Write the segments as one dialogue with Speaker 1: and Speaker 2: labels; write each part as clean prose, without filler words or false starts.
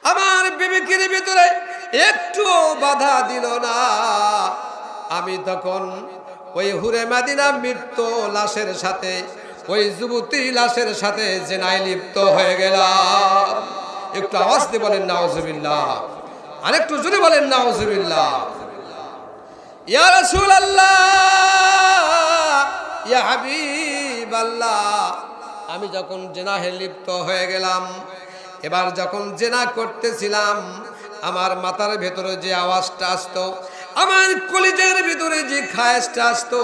Speaker 1: আমার বিবেকের ভিতরে একটু বাধা দিল না। আমি তখন ওই হুরে মাদিনা মৃত্যু লাশের সাথে, ওই যুবতী লাশের সাথে জেনায় লিপ্ত হয়ে গেলাম। একটু আওয়াজ দিয়ে বলেন নাউজুবিল্লাহ, আরেকটু জোরে বলেন নাউজুবিল্লাহ। ইয়া রাসূলুল্লাহ, ইয়া হাবিবাল্লাহ, আমি যখন জেনাহে লিপ্ত হয়ে গেলাম, এবার যখন জেনা করতেছিলাম, আমার মাথার ভেতরে যে আওয়াজটা আসতো, আমার কলিজার ভিতরে যে খায়েশটা আসতো,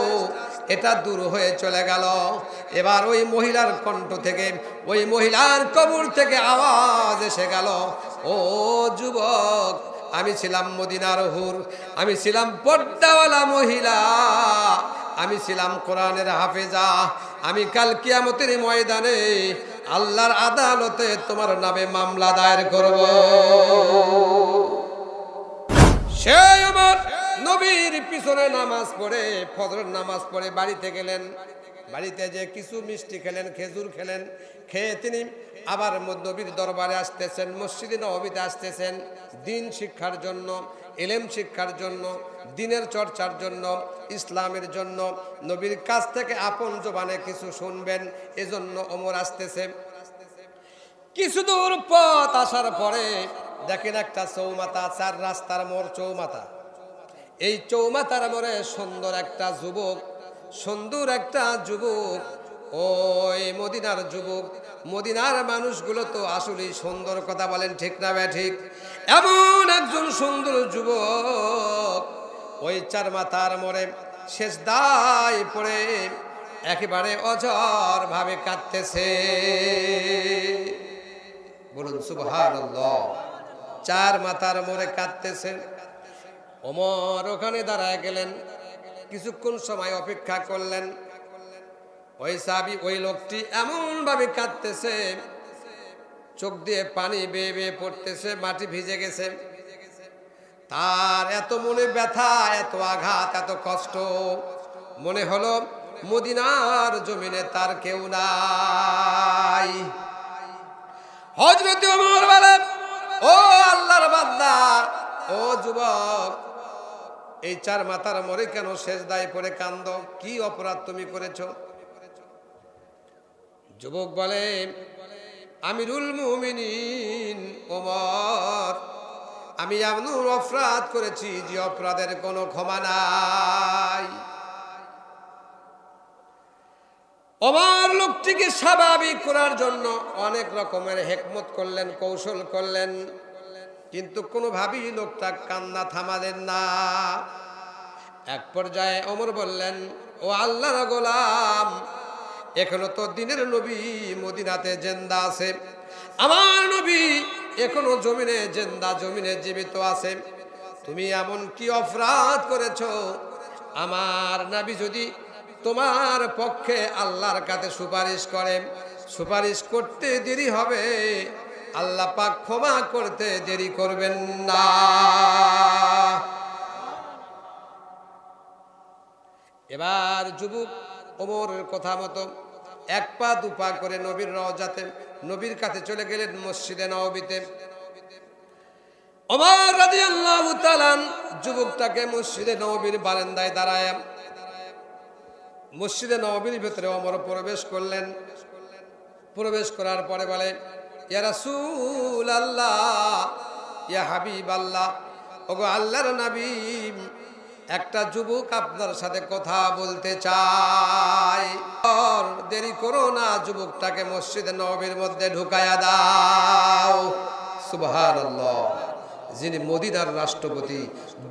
Speaker 1: এটা দূর হয়ে চলে গেল। এবার ওই মহিলার কণ্ঠ থেকে, ওই মহিলার কবর থেকে আওয়াজ এসে গেল, ও যুবক, আমি ছিলাম মদিনার হুর, আমি ছিলাম পর্দাওয়ালা মহিলা, আমি ছিলাম কোরআনের হাফেজা, আমি কাল কিয়ামতের ময়দানে আল্লাহর আদালতে তোমার নামে মামলা দায়ের করব। সেই আমার নবীর পিছনে নামাজ পড়ে, ফজরের নামাজ পড়ে বাড়িতে গেলেন। বাড়িতে যে কিছু মিষ্টি খেলেন, খেজুর খেলেন, খেয়ে তিনি আবার নবীর দরবারে আসতেছেন, মসজিদে নববীতে আসতেছেন দিন শিক্ষার জন্য, ইলম শিক্ষার জন্য, দিনের চর্চার জন্য, ইসলামের জন্য, নবীর কাছ থেকে আপন জবানে কিছু শুনবেন, এজন্য ওমর আসতেছে। কিছু দূর পথ আসার পরে দেখেন একটা চৌমাথা, 4 রাস্তার মোড় চৌমাথা। এই চৌমাথার মোড়ে সুন্দর একটা যুবক, সুন্দর একটা যুবক, ওই মদিনার যুবক। মদিনার মানুষগুলো তো আসলে সুন্দর, কথা বলেন ঠিক না বে ঠিক? এমন একজন সুন্দর যুবক ওই 4 মাথার মোড়ে সেজদায় পড়ে একেবারে অঝর ভাবে কাঁদতেছে। বলুন সুবহানাল্লাহ। 4 মাথার মোড়ে কাঁদতেছেন। ওমর ওখানে দাঁড়ায় গেলেন, কিছুক্ষণ সময় অপেক্ষা করলেন। ওই সাহাবী, ওই লোকটি এমন ভাবে কাঁদতেছে, চোখ দিয়ে পানি বেয়ে বেয়ে পড়তেছে, মাটি ভিজে গেছে। তার এত মনে ব্যথা, এত আঘাত, এত কষ্ট, মনে হলো মদিনার জমিনে তার কেউ নাই। হযরত ওমর বলেন, ও আল্লাহর বান্দা, ও যুবক, এই 4 মাথার মোড়ে কেন সেজদায় পড়ে কান্দো? কি অপরাধ তুমি করেছো? যুবক বলে, আমিরুল মুমিনিন ওমর, আমি এমন অপরাধ করেছি যে অপরাধের কোনো ক্ষমা নাই। ওমর লোকটিকে স্বাভাবিক করার জন্য অনেক রকমের হিকমত করলেন, কৌশল করলেন, কিন্তু কোনোভাবেই লোকটা কান্না থামালেন না। এক পর্যায়ে ওমর বললেন, ও আল্লাহর গোলাম, এখনো তো দিনের নবী মদিনাতে জিন্দা আছে, আমার নবী এখনো জমিনে জিন্দা, জমিনে জীবিত আছে। তুমি এমন কি অপরাধ করেছো? আমার নবী যদি তোমার পক্ষে আল্লাহর কাছে সুপারিশ করে, সুপারিশ করতে দেরি হবে, আল্লাহ পাক ক্ষমা করতে দেরি করবেন না। এবার যুবক ওমরের কথা মতো 1 পা 2 পা করে নবীর রওজাতে, নবীর কাছে চলে গেলেন মসজিদে নববীতে। ওমর রাদিয়াল্লাহু তাআলা যুবকটাকে মসজিদে নববীর বারান্দায় দাঁড়ায়, মসজিদে নববীর ভিতরে ওমর প্রবেশ করলেন। প্রবেশ করার পরে বলে, ইয়া রাসূলুল্লাহ, ইয়া হাবিবাল্লাহ, ওগো আল্লাহর নবী, একটা যুবক আপনার সাথে কথা বলতে চায়, দেরি করো না, যুবকটাকে মসজিদে নববীর মধ্যে ঢুকায়া দাও। সুবহানাল্লাহ। যিনি মদিনার রাষ্ট্রপতি,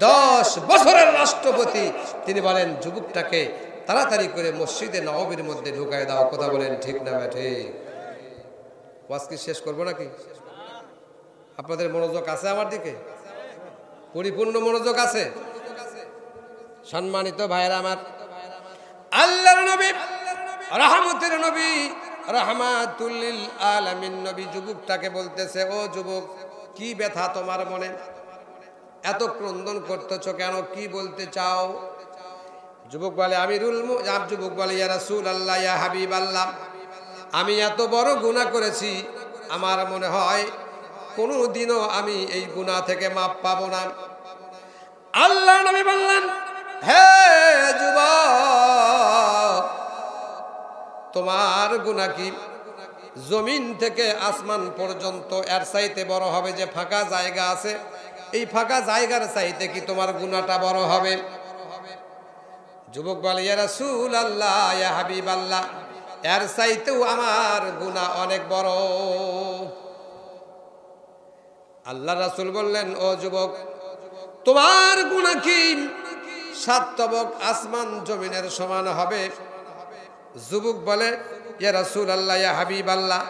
Speaker 1: 10 বছরের রাষ্ট্রপতি, তিনি বলেন যুবকটাকে তাড়াতাড়ি করে মসজিদে নববীর মধ্যে ঢুকায় দাও। কথা বলেন ঠিক না ঠিক? ওয়াজ কি শেষ করবো নাকি? আপনাদের মনোযোগ আছে আমার দিকে? পরিপূর্ণ মনোযোগ আছে? সম্মানিত ভাইয়েরা আমার, আল্লাহর নবী, রহমতের নবী, রাহমাতুল লিল আলামিন নবী যুবকটাকে বলতেছে, ও যুবক, কি ব্যথা তোমার মনে? এত ক্রন্দন করতেছ কেন? কি বলতে চাও? যুবক বলে, যুবক বলে, ইয়া রাসূলুল্লাহ, ইয়া হাবিবাল্লাহ, আমি এত বড় গুনাহ করেছি, আমার মনে হয় কোনোদিনও আমি এই গুনাহ থেকে মাপ পাবো না। আল্লাহ নবী বললেন, হে যুবক, তোমার গুনাহ কি জমিন থেকে আসমান পর্যন্ত এর চাইতে বড় হবে? যে ফাঁকা জায়গা আছে, এই ফাঁকা জায়গার চাইতে কি তোমার গুনাহটা বড় হবে? যুবক বলে, ইয়া রাসূলুল্লাহ, ইয়া হাবিবাল্লাহ, এর চাইতেও আমার গুনাহ অনেক বড়। আল্লাহ রাসূল বললেন, ও যুবক, তোমার গুনাহ কি 7 তবক আসমান জমিনের সমান হবে? যুবক বলে, ইয়া রাসূলুল্লাহ, ইয়া হাবিবাল্লাহ,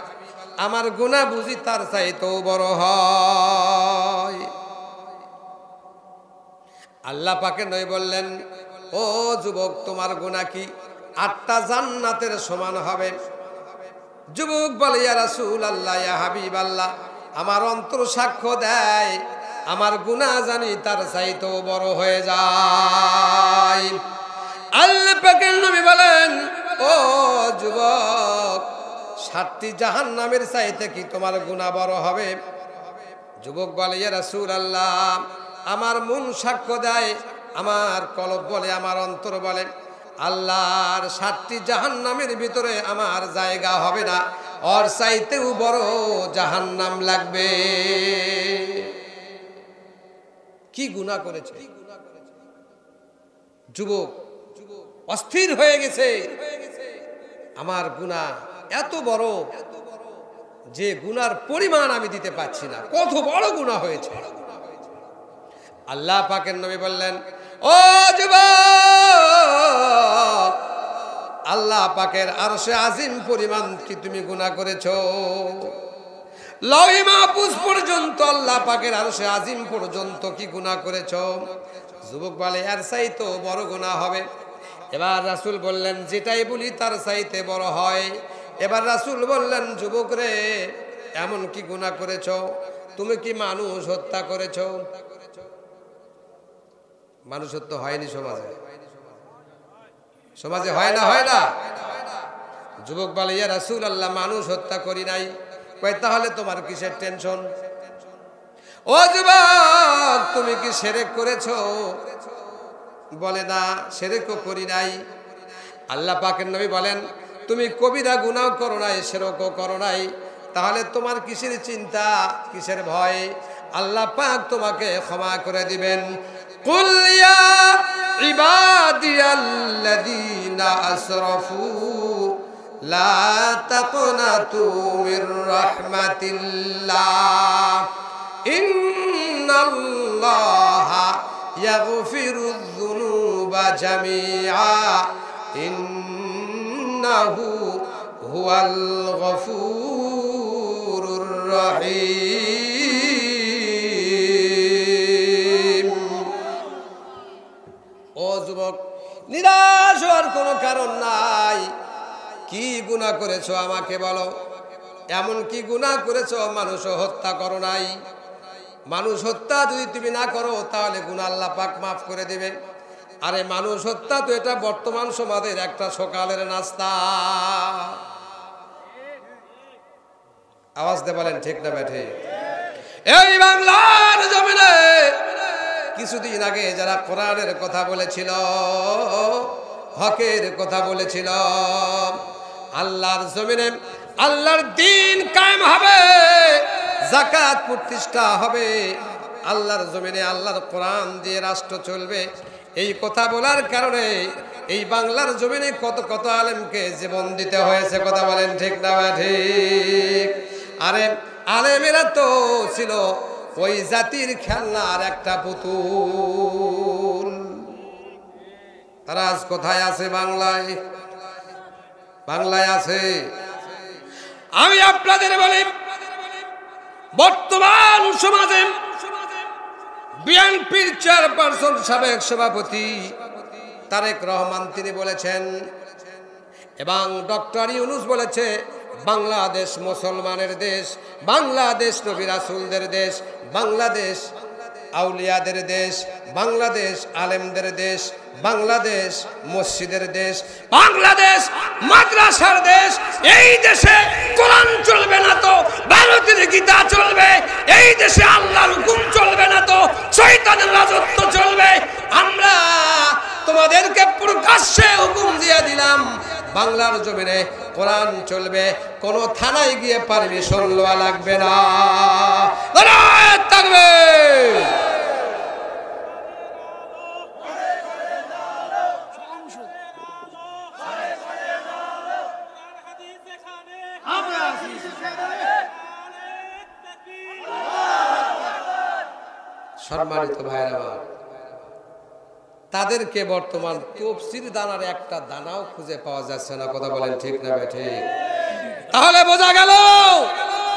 Speaker 1: আমার গুনাহ বুঝি তার চাইতেও বড় হয়। আল্লাহ পাকের নবী বললেন, ও যুবক, তোমার গুনাহ কি 8টা জান্নাতের সমান হবে? যুবক বলে, ইয়া রাসূলুল্লাহ, ইয়া হাবিবাল্লাহ, আমার অন্তর সাক্ষ্য দেয় আমার গুনাহ জানি তার চাইতেও বড় হয়ে যায়। আল্লাহ পাকের নবী বলেন, ও যুবক, 7টি জাহান্নামের চাইতে কি তোমার গুনাহ বড় হবে? যুবক বলে, ইয়া রাসূলুল্লাহ, আমার মন সাক্ষ্য দেয়, আমার কলব বলে, আমার অন্তর বলে, আল্লাহর 7টি জাহান্নামের ভিতরে আমার জায়গা হবে না, ওর চাইতেও বড় জাহান্নাম লাগবে। কি গুনাহ করেছে যুবক? অস্থির হয়ে গেছে, আমার গুনাহ এত বড় যে গুনার পরিমাণ আমি দিতে পারছি না, কত বড় গুনাহ হয়েছে। আল্লাহ পাকের নবী বললেন, ও যুবক, আল্লাহ পাকের আরশে আজিম পরিমাণ কি তুমি গুনাহ করেছো? লৌহ মাহফুজ পর্যন্ত, আল্লাহ পাকের আরশে আজিম পর্যন্ত কি গুনাহ করেছো? যুবক বলে, এর চাইতে বড় গুনাহ হবে। এবার রাসূল বললেন, যেটাই বলি তার চাইতে বড় হয়। এবার রাসূল বললেন, যুবক রে, এমন কি গুনাহ করেছো? তুমি কি মানুষ হত্যা করেছো? মানুষ হত্যা হয়নি সমাজে? সমাজে হয় না? হয় না? যুবক বলে, ইয়া রাসূলুল্লাহ, মানুষ হত্যা করি নাই। কয়, তাহলে তোমার কিসের টেনশন? ও যুবক, তুমি কি শিরক করেছো? বলে, না, শিরকও করি নাই। আল্লাহ পাকের নবী বলেন, তুমি কবিরা গুনাহ করো নাই, শিরকও করো নাই, তাহলে তোমার কিসের চিন্তা, কিসের ভয়? আল্লাহ পাক তোমাকে ক্ষমা করে দিবেন। কুল ইয়া ইবাদিয়াল্লাযীনা আসরাফু লা তাকনাতু মির রাহমাতিল্লাহ ইন্নাল্লাহা ইয়াগফিরুয যুনুবা জামিআ ইন্নাহু হুয়াল গফুরুর রহিম। ও যুবক, নিরাশ হওয়ার কোনো কারণ নাই। কি গুনাহ করেছো আমাকে বলো? এমন কি গুনাহ করেছো? মানুষ হত্যা করো নাই। মানুষ হত্যা যদি তুমি না করো তাহলে গুনাহ আল্লাহ পাক মাফ করে দেবেন। আরে মানুষ হত্যা তো এটা বর্তমান সমাজের একটা সকালের নাস্তা। আওয়াজ দিয়ে বলেন, ঠিক না বেঠে? এই বাংলার জমিনে কিছুদিন আগে যারা কোরআনের কথা বলেছিল, হকের কথা বলেছিল, আল্লাহর জমিনে আল্লাহর দ্বীন কায়েম হবে, যাকাত প্রতিষ্ঠা হবে, আল্লাহর জমিনে আল্লাহর কোরআন দিয়ে রাষ্ট্র চলবে, এই কথা বলার কারণে এই বাংলার জমিনে কত কত আলেমকে জীবন দিতে হয়েছে। কথা বলেন, ঠিক না ঠিক? আরে আলেমেরা তো ছিল ওই জাতির খেলনার একটা পুতুল। তারা আজ কোথায় আছে? বাংলায়। বাংলায় আছে। আমি আপনাদের বলি, বর্তমান সমাজে বিএনপির চেয়ারপারসন সাবেক সভাপতি তারেক রহমান তিনি বলেছেন, এবং ডক্টর ইউনূস বলেছে, বাংলাদেশ মুসলমানের দেশ, বাংলাদেশ নবী রাসূলদের দেশ, বাংলাদেশ আউলিয়াদের দেশ, বাংলাদেশ আলেমদের দেশ, বাংলাদেশ মসজিদের দেশ, বাংলাদেশ মাদ্রাসার দেশ। এই দেশে কোরআন চলবে না তো ভারতের গীতা চলবে, এই দেশে আল্লাহর হুকুম চলবে না তো শয়তানের রাজত্ব চলবে। আমরা তোমাদেরকে প্রকাশ্যে হুকুম দিয়ে দিলাম, বাংলার জমিনে কোরআন চলবে, কোন থানায় গিয়ে পারমিশন লওয়া লাগবে না। নারায়ে তাকবীর। সম্মানিত ভাইরা, তাদেরকে বর্তমান তফসির দানার একটা দানাও খুঁজে পাওয়া যাচ্ছে না। কথা বলেন ঠিক না ঠিক? তাহলে বোঝা গেল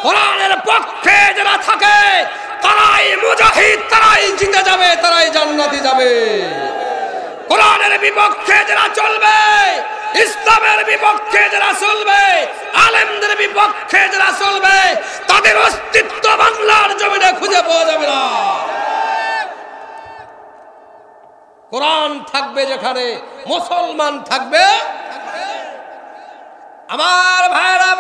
Speaker 1: কোরআনের পক্ষে যারা থাকে তারাই মুজাহিদ, তারাই জিতে যাবে, তারাই জান্নাতে যাবে। কোরআনের বিপক্ষে যারা চলবে, ইসলামের বিপক্ষে যারা চলবে, আলেমদের বিপক্ষে যারা চলবে, তাদের অস্তিত্ব বাংলার জমিনে খুঁজে পাওয়া যাবে না। কোরআন থাকবে যেখানে, মুসলমান থাকবে। আমার ভাইরা,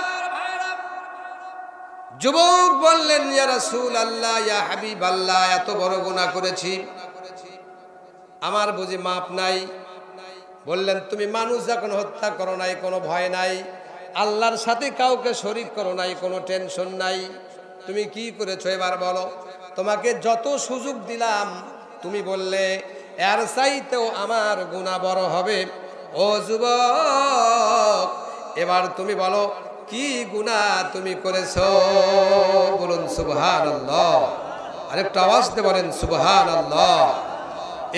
Speaker 1: যুবক বললেন, ইয়া রাসূলুল্লাহ, ইয়া হাবিবাল্লাহ, এত বড় গুনাহ করেছি, আমার বুঝি মাপ নাই? বললেন, তুমি মানুষ যখন হত্যা করো নাই, কোনো ভয় নাই, আল্লাহর সাথে কাউকে শরীক করো নাই, কোনো টেনশন নাই, তুমি কি করেছো এবার বলো? তোমাকে যত সুযোগ দিলাম তুমি বললে এর চাইতেও আমার গুনাহ বড় হবে। ও যুবক, এবার তুমি বলো কি গুনাহ তুমি করেছো? বলুন সুবহানাল্লাহ। আরেকটু আওয়াজ দিয়ে বলেন সুবহানাল্লাহ।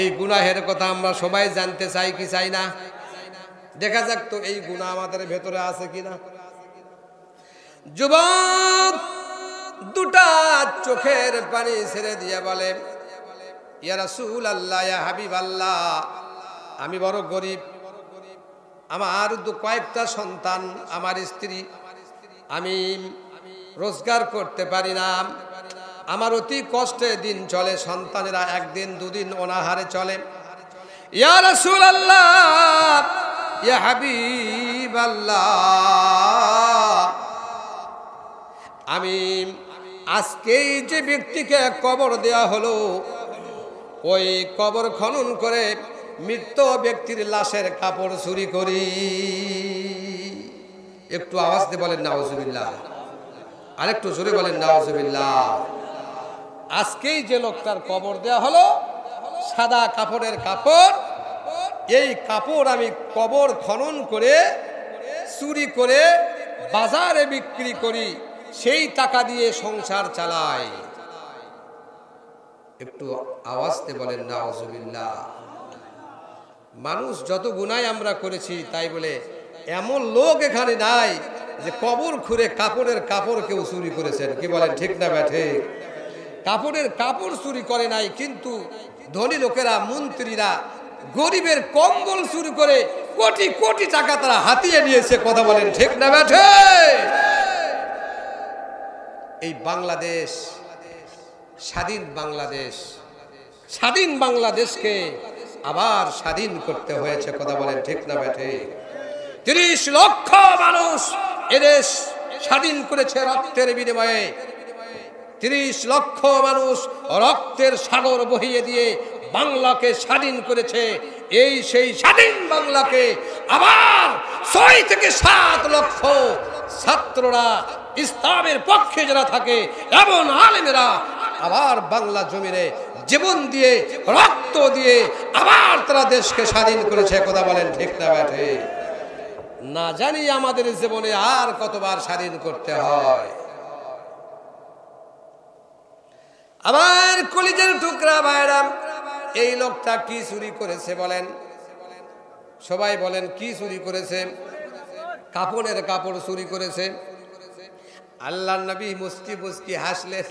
Speaker 1: এই গুনাহের কথা আমরা সবাই জানতে চাই কি চাই না? দেখা যাক তো এই গুনাহ আমাদের ভেতরে আছে কিনা। যুবক দুটা চোখের পানি ছেড়ে দিয়ে বলে, ইয়া রাসূলুল্লাহ, ইয়া হাবিবাল্লাহ, আমি বড় গরিব, আমার কয়েকটা সন্তান, আমার স্ত্রী, আমি রোজগার করতে পারি না, আমার অতি কষ্টে দিন চলে, সন্তানেরা একদিন দুদিন অনাহারে চলে। ইয়া রাসূলুল্লাহ, ইয়া হাবিবাল্লাহ, আমি আজকেই যে ব্যক্তিকে কবর দেয়া হলো, ওই কবর খনন করে মৃত ব্যক্তির লাশের কাপড় চুরি করি। একটু আওয়াজ দিয়ে বলেন নাউজুবিল্লাহ। আরেকটু জোরে বলেন নাউজুবিল্লাহ। আজকেই যে লোকটার কবর দেয়া হলো, সাদা কাপড়ের কাপড়, এই কাপড় আমি কবর খনন করে চুরি করে বাজারে বিক্রি করি, সেই টাকা দিয়ে সংসার চালাই। একটু আওয়াজ দিয়ে বলেন নাউজুবিল্লাহ। মানুষ যত গুনাহ আমরা করেছি, তাই বলে এমন লোক এখানে নাই যে কবর খুঁড়ে কাপড়ের কাপড় কেউ চুরি করেছেন। কি বলেন ঠিক না ঠিক? কাপড়ের কাপড় চুরি করে নাই, কিন্তু ধনী লোকেরা, মন্ত্রীরা গরিবের কম্বল চুরি করে কোটি কোটি টাকা তারা হাতিয়ে নিয়েছে। কথা বলেন ঠিক না ঠিক? এই বাংলাদেশ, স্বাধীন বাংলাদেশ, স্বাধীন বাংলাদেশকে আবার স্বাধীন করতে হয়েছে। কথা বলেন ঠিক না ঠিক? 30 লক্ষ মানুষ এদেশ স্বাধীন করেছে রক্তের বিনিময়ে। 30 লক্ষ মানুষ রক্তের সাগর বহিয়ে দিয়ে বাংলাকে স্বাধীন করেছে। এই সেই স্বাধীন বাংলাকে আবার 6 থেকে 7 লক্ষ ছাত্ররা, ইসলামের পক্ষে যারা থাকে এমন আলেমেরা আবার বাংলা জমিনে জীবন দিয়ে, রক্ত দিয়ে আবার তারা দেশকে স্বাধীন করেছে। কথা বলেন ঠিক না ঠিক? না জানি আমাদের জীবনে আর কতবার স্বাধীন করতে হয়। আমার কলিজার টুকরা ভাইরা, এই লোকটা কি চুরি করেছে বলেন? সবাই বলেন কি চুরি করেছে? কাপড়ের কাপড় চুরি করেছে। আল্লাহর নবী মুস্কি মুস্কি হাসলেন,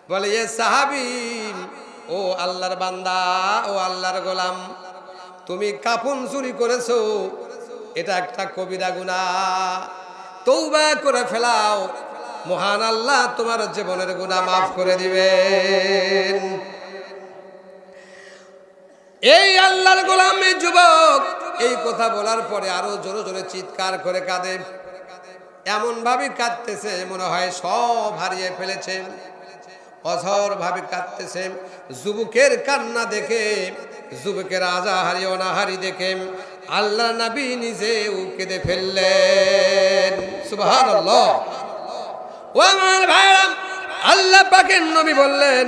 Speaker 1: বলে, এ সাহাবী, ও আল্লাহর বান্দা, ও আল্লাহর গোলাম, তুমি কাফন চুরি করেছো, এটা একটা কবিরা গুনাহ, তওবা করে ফেলাও, মহান আল্লাহ তোমার জীবনের গুনাহ মাফ করে দিবেন। এই আল্লাহর গোলাম এই যুবক এই কথা বলার পরে আরো জোরে জোরে চিৎকার করে কাঁদে, এমন ভাবে কাঁদতেছে মনে হয় সব হারিয়ে ফেলেছে, অঝর ভাবে কাঁদতেছে। যুবকের কান্না দেখে, যুবকের আজাহারি অনাহারি দেখে আল্লাহ নবী নিজেও কেঁদে ফেললেন। সুবহানাল্লাহ। ও আমার ভাইরা, আল্লাহ পাকের নবী বললেন,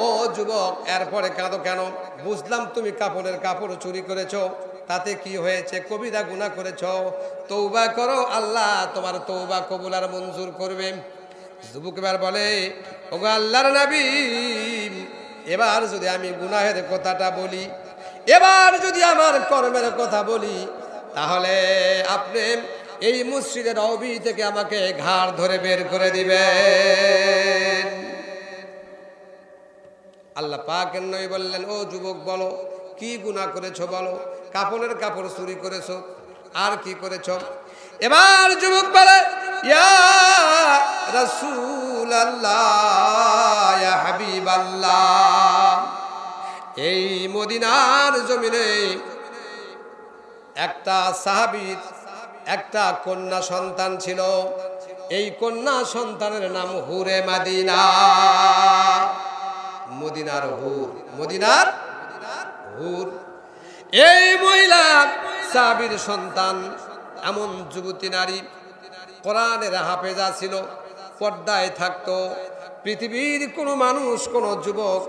Speaker 1: ও যুবক এরপরে কাঁদো কেন? বুঝলাম তুমি কাপড়ের কাপড় চুরি করেছো, তাতে কি হয়েছে? কবিরা গুনাহ করেছো, তওবা করো, আল্লাহ তোমার তওবা কবুল আর মঞ্জুর করবে। যুবক এবার বলে, ওগো আল্লাহর নবী, এবার যদি আমি গুনাহের কথাটা বলি, এবার যদি আমার কর্মের কথা বলি, তাহলে আপনি এই মসজিদের রবি থেকে আমাকে ঘাড় ধরে বের করে দিবেন। আল্লাহ পাকের নবী বললেন, ও যুবক বলো কি গুনাহ করেছো বলো। কাপড়ের কাপড় চুরি করেছো, আর কি করেছো? এবার যুবক বলে, ইয়া রাসূলুল্লাহ, ইয়া হাবিবাল্লাহ, এই মদিনার জমিনে একটা সাহাবীর একটা কন্যা সন্তান ছিল, এই কন্যা সন্তানের নাম হুরে মদিনা। মদিনার হুর, মদিনার হুর। এই মহিলা সাহাবীর সন্তান, এমন যুবতী নারী, কোরআনের হাফেজা ছিল, পর্দায় থাকতো। পৃথিবীর কোনো মানুষ, কোনো যুবক,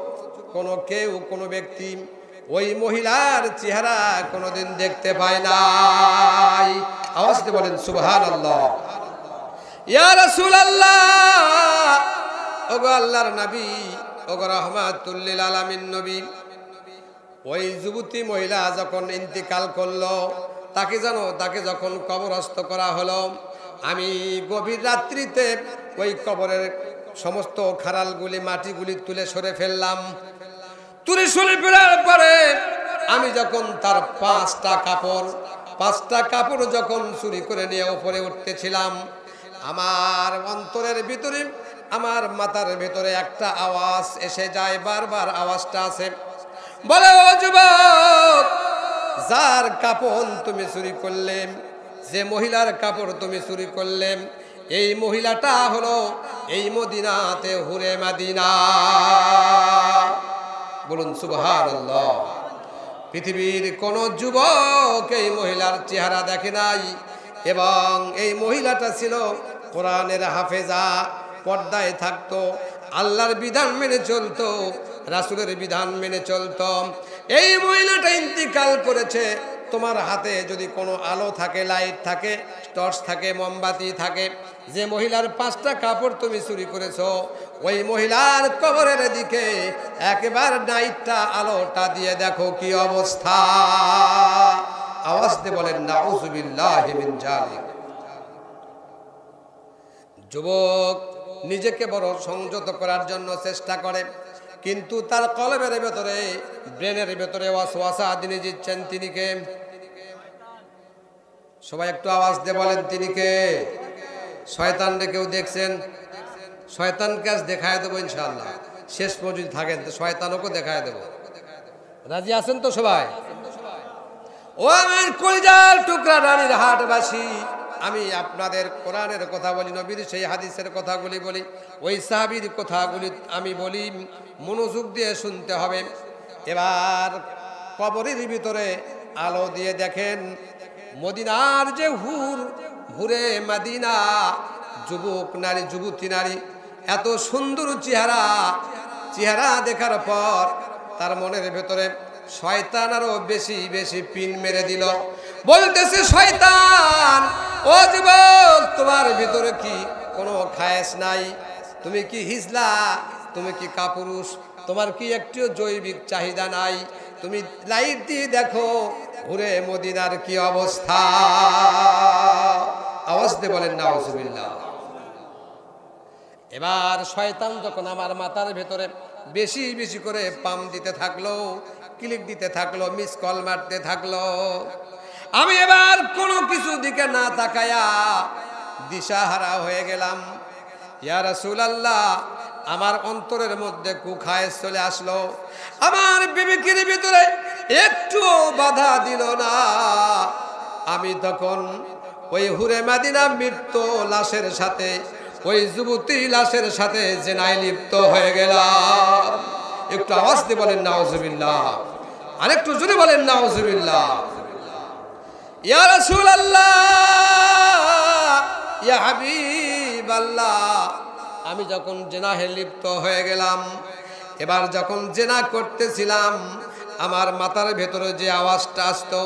Speaker 1: কোনো কেউ, কোনো ব্যক্তি ওই মহিলার চেহারা কোনোদিন দেখতে পায় নাই। আওয়াজ দিয়ে বলেন সুবহানাল্লাহ। ইয়া রাসূলুল্লাহ, ওগো আল্লাহর নবী, ওগো রাহমাতুল লিল আলামিন নবী, ওই যুবতী মহিলা যখন ইন্তিকাল করলো, তাকে যখন কবরস্থ করা হলো, আমি গভীর রাত্রিতে ওই কবরের সমস্ত খাড়ালগুলি, মাটিগুলি তুলে সরে ফেললাম। তুলে সরে ফেলার পরে আমি যখন তার পাঁচটা কাপড় যখন চুরি করে নিয়ে উপরে উঠতেছিলাম, আমার অন্তরের ভিতরে, আমার মাথার ভিতরে একটা আওয়াজ এসে যায়, বারবার আওয়াজটা আছে, বলে, ও যুবক, যার কাপড় তুমি চুরি করলে, যে মহিলার কাপড় তুমি চুরি করলে, এই মহিলাটা হলো এই মদিনাতে হুরে মদিনা। বলুন সুবহানাল্লাহ। পৃথিবীর কোন যুবক এই মহিলার চেহারা দেখে নাই, এবং এই মহিলাটা ছিল কোরআনের হাফেজা, পর্দায় থাকতো, আল্লাহর বিধান মেনে চলতো, রাসূলের বিধান মেনে চলতো। এই মহিলাটা ইন্তিকাল করেছে। তোমার হাতে যদি কোনো আলো থাকে, লাইট থাকে, টর্চ থাকে, মোমবাতি থাকে, যে মহিলার পাঁচটা কাপড় তুমি চুরি করেছো, ওই মহিলার কবরের দিকে একবার নাইটটা আলোটা দিয়ে দেখো কি অবস্থা। আওয়াজ দিয়ে বলেন নাউযুবিল্লাহি মিন যালিক। যুবক নিজেকে বড় সংযত করার জন্য চেষ্টা করে, কিন্তু তার কলবের ভেতরে, ব্রেনের ভেতরে ওয়াসওয়াসা তিনি দিচ্ছেন। তিনি কে? সবাই একটু আওয়াজ দিয়ে বলেন, তিনি কে? শয়তান রে কেউ দেখছেন? শয়তানকে আজ দেখায় দেবো ইনশাআল্লাহ, শেষ পর্যন্ত থাকেন তো শয়তানকে দেখায় দেবো। রাজি আছেন তো সবাই? ও আমার কলিজার টুকরা রানীর হাটবাসী, আমি আপনাদের কোরআনের কথা বলি, নবীর সেই হাদিসের কথাগুলি বলি, ওই সাহাবীর কথাগুলি আমি বলি, মনোযোগ দিয়ে শুনতে হবে। এবার কবরের ভিতরে আলো দিয়ে দেখেন মদিনার যে হুরে মদিনা, যুবক নারী, যুবতী নারী, এত সুন্দর চেহারা দেখার পর তার মনের ভেতরে শয়তান আরো বেশি বেশি পিন মেরে দিল। বলতেছে, শয়তান, ও যুবক, তোমার ভিতরে কি কোনো খায়েশ নাই? তুমি কি হিজলা? তুমি কি কাপুরুষ? তোমার কি একটিও জৈবিক চাহিদা নাই? তুমি লাইট দিয়ে দেখো হুরে মদিনার কি অবস্থা। আওয়াজ দিয়ে বলেন নাউযুবিল্লাহ। এবার শয়তান যখন আমার মাথার ভেতরে বেশি বেশি করে পাম দিতে থাকলো, ক্লিক দিতে থাকলো, মিস কল মারতে থাকলো, আমি এবার কোনো কিছু দিকে না তাকায়া দিশাহারা হয়ে গেলাম। ইয়া রাসূলুল্লাহ, আমার অন্তরের মধ্যে কুখায় চলে আসলো, আমার বিবেকের ভিতরে একটু বাধা দিল না। আমি তখন ওই হুরে মাদিনা মৃত্যু লাশের সাথে, ওই যুবতী লাশের সাথে জেনায় লিপ্ত হয়ে গেলাম। একটু আওয়াজ দিয়ে বলেন নাউজুবিল্লাহ, আরেকটু জোরে বলেন নাউজুবিল্লাহ। ইয়া রাসূলুল্লাহ, ইয়া হাবিবাল্লাহ, আমি যখন জেনাহে লিপ্ত হয়ে গেলাম, এবার যখন জেনা করতেছিলাম, আমার মাথার ভেতরে যে আওয়াজটা আসতো,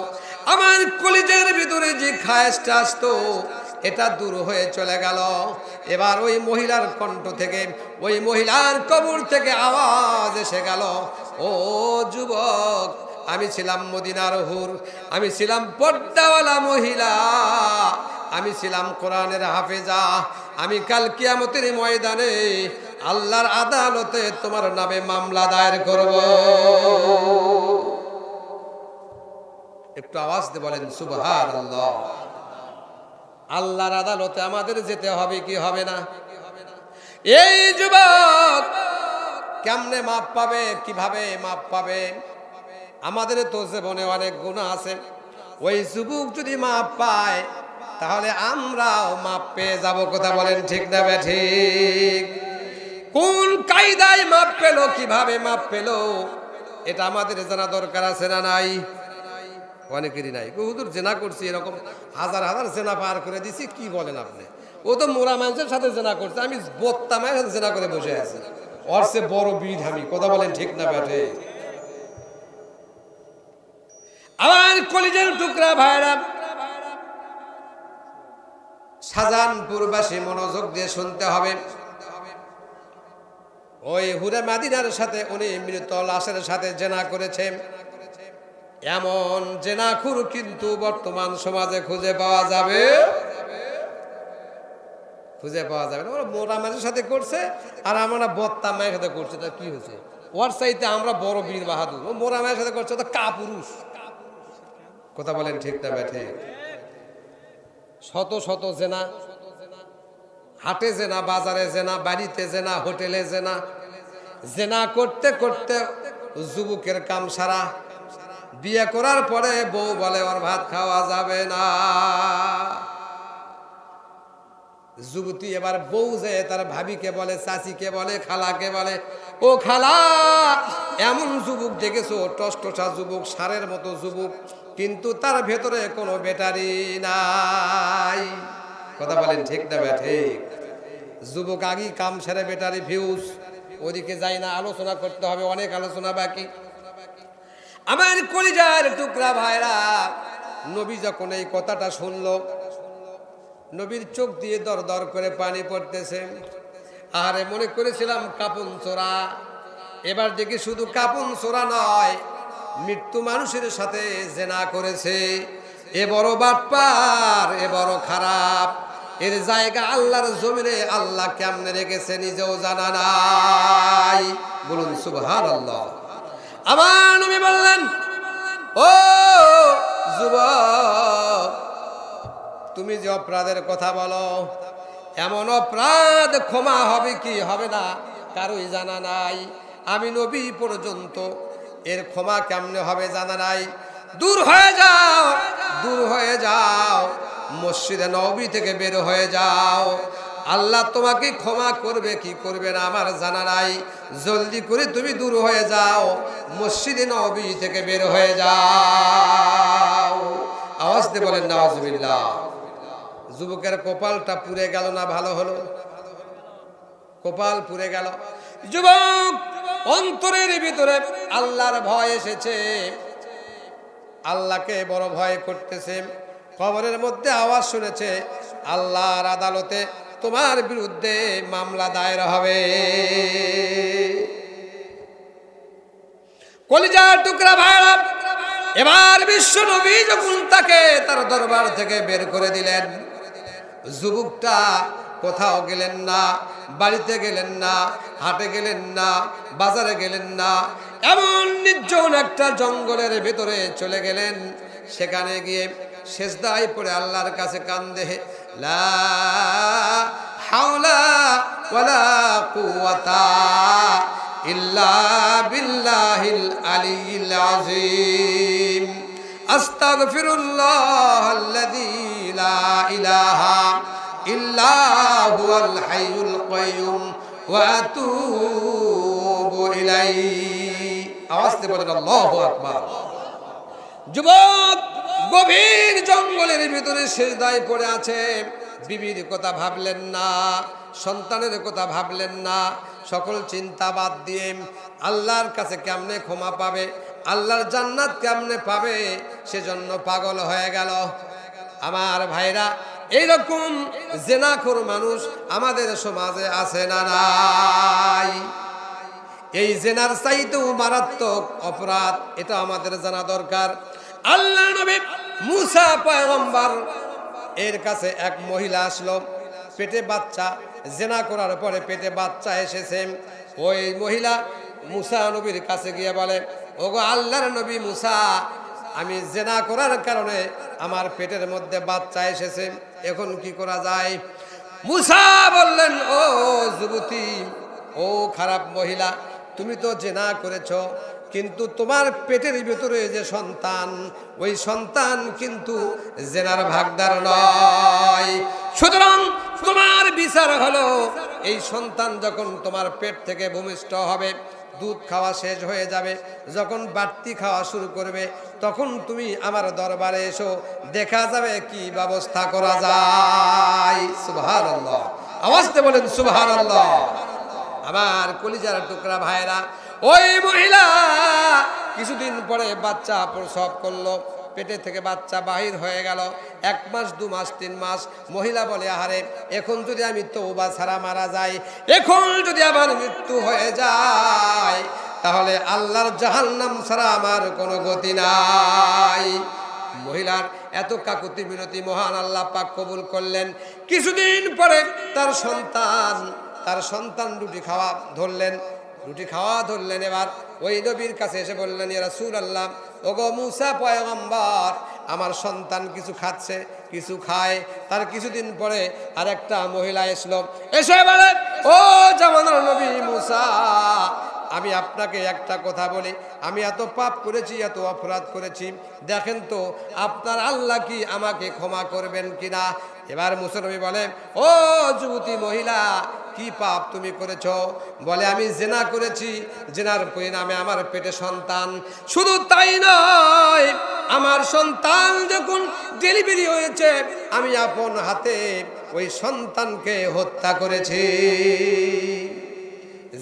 Speaker 1: আমার কলিজার ভিতরে যে খায়েশটা আসতো, এটা দূর হয়ে চলে গেল। এবার ওই মহিলার কণ্ঠ থেকে, ওই মহিলার কবর থেকে আওয়াজ এসে গেল, ও যুবক, আমি ছিলাম মদিনার হুর, আমি ছিলাম পর্দাওয়ালা মহিলা, আমি ছিলাম কোরআনের হাফেজা, আমি কাল কিয়ামতের ময়দানে আল্লাহর আদালতে তোমার নামে মামলা দায়ের করব। একটু আওয়াজ দিয়ে বলেন সুবহানাল্লাহ। আল্লাহর আদালতে আমাদের যেতে হবে কি হবে না? এই যুবক কেমনে মাপ পাবে, কিভাবে মাপ পাবে? আমাদের তো জীবনে অনেক গুনাহ আছে। ওই যুবক যদি মাপ পায়, তাহলে আমরাও মাপ পেয়ে যাব। কথা বলেন ঠিক না ঠিক? কোন কায়দায় মাপ পেলো, কিভাবে মাপ পেলো, এটা আমাদের জানা দরকার আছে না নাই? অনেকেরই নাই। হুজুর জেনা করছি, এরকম হাজার হাজার জেনা পার করে দিছি, কি বলেন আপনি? ও তো মোরা মানুষের সাথে জেনা করছে, আমি বত্তা মায়ের সাথে জেনা করে বসে আছি, ওর সে বড় বিধ আমি। কথা বলেন ঠিক না ব্যাঠে? আমার কলিজার টুকরা ভাইরা, শাহজাহানপুরবাসী মনোযোগ দিয়ে শুনতে হবে। ওই হুরে মাদিনার সাথে উনি মৃত লাশের সাথে জেনা করেছে, এমন জেনাখুর কিন্তু বর্তমান সমাজে খুঁজে পাওয়া যাবে, খুঁজে পাওয়া যাবে না। ওরা মোরা মাঝের সাথে করছে, আর আমরা বত্তা মায়ের সাথে করছে, তা কি হয়েছে? ওর চাইতে আমরা বড় বীর বাহাদুর। ও মোরা মায়ের সাথে করছে, তো কাপুরুষ। কথা বলেন ঠিক না ব্যাঠে? শত শত জেনা, হাটে জেনা, বাজারে জেনা, বাড়িতে জেনা, হোটেলে জেনা। জেনা করতে করতে যুবকের কাম সারা। বিয়ে করার পরে বউ বলে ওর ভাত খাওয়া যাবে না। যুবতী এবার বউ যে তার ভাবিকে বলে, চাচিকে বলে, খালাকে বলে, ও খালা, এমন যুবক দেখেছো, টসটসা যুবক, সারের মতো যুবক, কিন্তু তার ভেতরে কোনো ব্যাটারি নাই। কথা বলেন ঠিক না ঠিক? যুবক আগে কাম সেরে ব্যাটারি ফিউজ, ওদিকে যাই না। আলোচনা করতে হবে, অনেক আলোচনা বাকি। আমার কলিজার টুকরা ভাইরা, নবী যখন এই কথাটা শুনলো, নবীর চোখ দিয়ে দর দর করে পানি পড়তেছে। আরে মনে করেছিলাম কাপন চোরা, এবার দেখি শুধু কাপন চোরা নয়, মৃত্যু মানুষের সাথে জেনা করেছে। এ বড় বাটপার, এ বড় খারাপ। এর জায়গা আল্লাহর জমিনে আল্লাহ কেমনে রেখেছে নিজেও জানা নাই। বলুন সুবহানাল্লাহ। আমার নবী বললেন, ও যুবক, তুমি যে অপরাধের কথা বলো, এমন অপরাধ ক্ষমা হবে কি হবে না কারোই জানা নাই। আমি নবী পর্যন্ত এর ক্ষমা কেমনে হবে জানা নাই। দূর হয়ে যাও, দূর হয়ে যাও, মসজিদে নবী থেকে বের হয়ে যাও। আল্লাহ তোমাকে ক্ষমা করবে কি করবে না আমার জানা নাই। জলদি করে তুমি দূর হয়ে যাও, মসজিদে নবী থেকে বের হয়ে যাও। আওয়াজ দিয়ে বলেন নাউজুবিল্লাহ। যুবকের কপালটা পুড়ে গেল না ভালো হলো? কপাল পুড়ে গেল। যুবক অন্তরের ভিতরে আল্লাহর ভয় এসেছে, আল্লাহকে বড় ভয় করতেছে। কবরের মধ্যে আওয়াজ শুনেছে, আল্লাহর আদালতে তোমার বিরুদ্ধে মামলা দায়ের হবে। কলিজার টুকরা ভাইরা, এবার বিশ্ব নবী যখন তাকে তার দরবার থেকে বের করে দিলেন, যুবকটা কোথাও গেলেন না, বাড়িতে গেলেন না, হাটে গেলেন না, বাজারে গেলেন না, এমন নির্জন একটা জঙ্গলের ভিতরে চলে গেলেন। সেখানে গিয়ে সেজদায় পড়ে আল্লাহর কাছে কান্দে, লা হাওলা ওয়ালা কুওয়াতা ইল্লা বিল্লাহিল আলিয়্যিল আযীম আস্তাগফিরুল্লাহাল্লাযী লা ইলাহা ইল্লা হুয়াল হাইয়ুল কাইয়্যুম ওয়া আতুবু ইলাইহি। আওয়াজ দিয়ে বলেন আল্লাহু আকবার। যুবক গভীর জঙ্গলের ভিতরে সিজদায় পড়ে আছে। বিবির কথা ভাবলেন না, সন্তানের কথা ভাবলেন না, সকল চিন্তা বাদ দিয়ে আল্লাহর কাছে কেমনে ক্ষমা পাবে, আল্লাহর জান্নাত কেমনে পাবে, সেজন্য পাগল হয়ে গেল। আমার ভাইরা, এইরকম জেনাখোর মানুষ আমাদের সমাজে আছে না নাই? এই জেনার চাইতেও মারাত্মক অপরাধ, এটা আমাদের জানা দরকার। আল্লাহ নবী মুসা পয়গম্বর এর কাছে এক মহিলা আসলো, পেটে বাচ্চা, জেনা করার পরে পেটে বাচ্চা এসেছে। ওই মহিলা মুসা নবীর কাছে গিয়ে বলে, ওগো আল্লাহর নবী মুসা, আমি জেনা করার কারণে আমার পেটের মধ্যে বাচ্চা এসেছে, এখন কি করা যায়? মুসা বললেন, ও যুবতী, ও খারাপ মহিলা, তুমি তো জেনা করেছো, কিন্তু তোমার পেটের ভিতরে যে সন্তান, ওই সন্তান কিন্তু জেনার ভাগদার নয়। সুতরাং তোমার বিচার হলো, এই সন্তান যখন তোমার পেট থেকে ভূমিষ্ঠ হবে, দুধ খাওয়া শেষ হয়ে যাবে, যখন বাড়তি খাওয়া শুরু করবে, তখন তুমি আমার দরবারে এসো, দেখা যাবে কি ব্যবস্থা করা যায়। সুবহানাল্লাহ, আওয়াজতে বলেন সুবহানাল্লাহ। আমার কলিজার টুকরা ভাইরা, ওই মহিলা কিছুদিন পরে বাচ্চা প্রসব করলো, পেটে থেকে বাচ্চা বাহির হয়ে গেল। 1 মাস 2 মাস 3 মাস। মহিলা বলে, আহারে, এখন যদি আমি তওবা ছাড়া মারা যাই, এখন যদি আমার মৃত্যু হয়ে যায়, তাহলে আল্লাহর জাহান্নাম ছাড়া আমার কোনো গতি নাই। মহিলার এত কাকুতি মিনতি মহান আল্লাহ পাক কবুল করলেন। কিছুদিন পরে তার সন্তান রুটি খাওয়া ধরলেন। এবার ওই নবীর কাছে এসে বললেন, ইয়া রাসূলুল্লাহ, ওগো মুসা পয়গম্বর, আমার সন্তান কিছু খাচ্ছে, কিছু খায়। তার কিছুদিন পরে আরেকটা মহিলা এসে বলে, ও জামানার নবী মুসা, আমি আপনাকে একটা কথা বলি, আমি এত পাপ করেছি, এত অপরাধ করেছি, দেখেন তো আপনার আল্লাহ কি আমাকে ক্ষমা করবেন কিনা। এবার মুসা নবী বলে, ও যুবতী মহিলা, কি পাপ তুমি করেছো? বলে, আমি জেনা করেছি, জেনার পরিণামে আমার পেটে সন্তান। শুধু তাই নয়, আমার সন্তান যখন ডেলিভারি হয়েছে, আমি আপন হাতে ওই সন্তানকে হত্যা করেছি।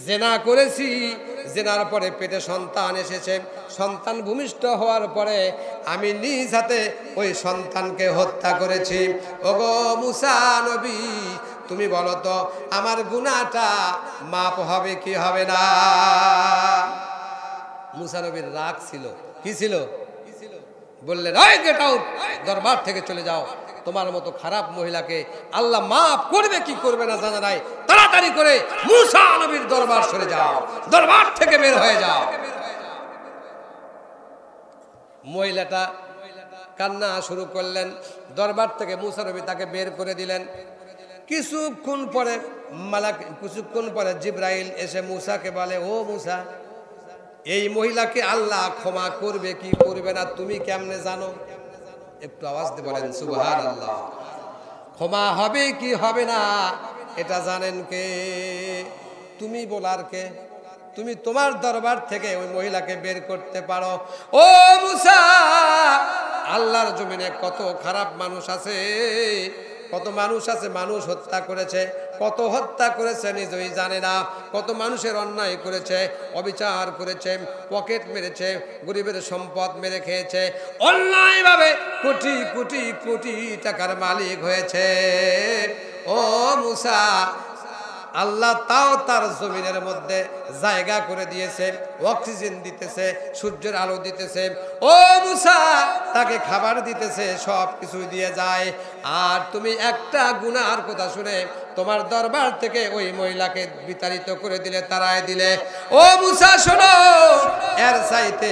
Speaker 1: জেনা করেছি, জেনার পরে পেটে সন্তান এসেছে, সন্তান ভূমিষ্ঠ হওয়ার পরে আমি নিজ হাতে ওই সন্তানকে হত্যা করেছি। ওগো মুসা নবী, তুমি বলো তো আমার গুনাহটা মাপ হবে কি হবে না? মুসা নবীর রাগ ছিল, কি ছিল? বললেন, ওই গেট আউট, দরবার থেকে চলে যাও। তোমার মতো খারাপ মহিলাকে আল্লাহ মাফ করবে কি করবে না জানা নাই, তাড়াতাড়ি করে মুসা নবীর দরবার সরে যাও, দরবার থেকে বের হয়ে যাও। মহিলাটা কান্না শুরু করলেন। দরবার থেকে মুসা নবী তাকে বের করে দিলেন। কিছুক্ষণ পরে জিব্রাইল এসে মুসাকে বলে, ও মুসা, এই মহিলাকে আল্লাহ ক্ষমা করবে কি করবে না তুমি কেমনে জানো? একটু আওয়াজ দিয়ে বলেন সুবহানাল্লাহ। ক্ষমা হবে কি হবে না এটা জানেন কে? তুমি বলার কে? তুমি তোমার দরবার থেকে ওই মহিলাকে বের করতে পারো। ও মুসা, আল্লাহর জমিনে কত খারাপ মানুষ আছে, কত মানুষ আছে মানুষ হত্যা করেছে, কত হত্যা করেছে নিজেই জানে না, কত মানুষের অন্যায় করেছে, অবিচার করেছে, পকেট মেরেছে, গরিবের সম্পদ মেরে খেয়েছে, অন্যায়ভাবে কোটি কোটি কোটি টাকার মালিক হয়েছে। ও মুসা, আল্লাহ তাও তার জমিনের মধ্যে জায়গা করে দিয়েছে, অক্সিজেন দিতেছে, সূর্যের আলো দিতেছে, ও মুসা তাকে খাবার দিতেছে, সব কিছু দিয়ে যায়। আর তুমি একটা গুনার কথা শুনে তোমার দরবার থেকে ওই মহিলাকে বিতাড়িত করে দিলে, তাড়ায় দিলে। ও মুসা শোনো, এর চাইতে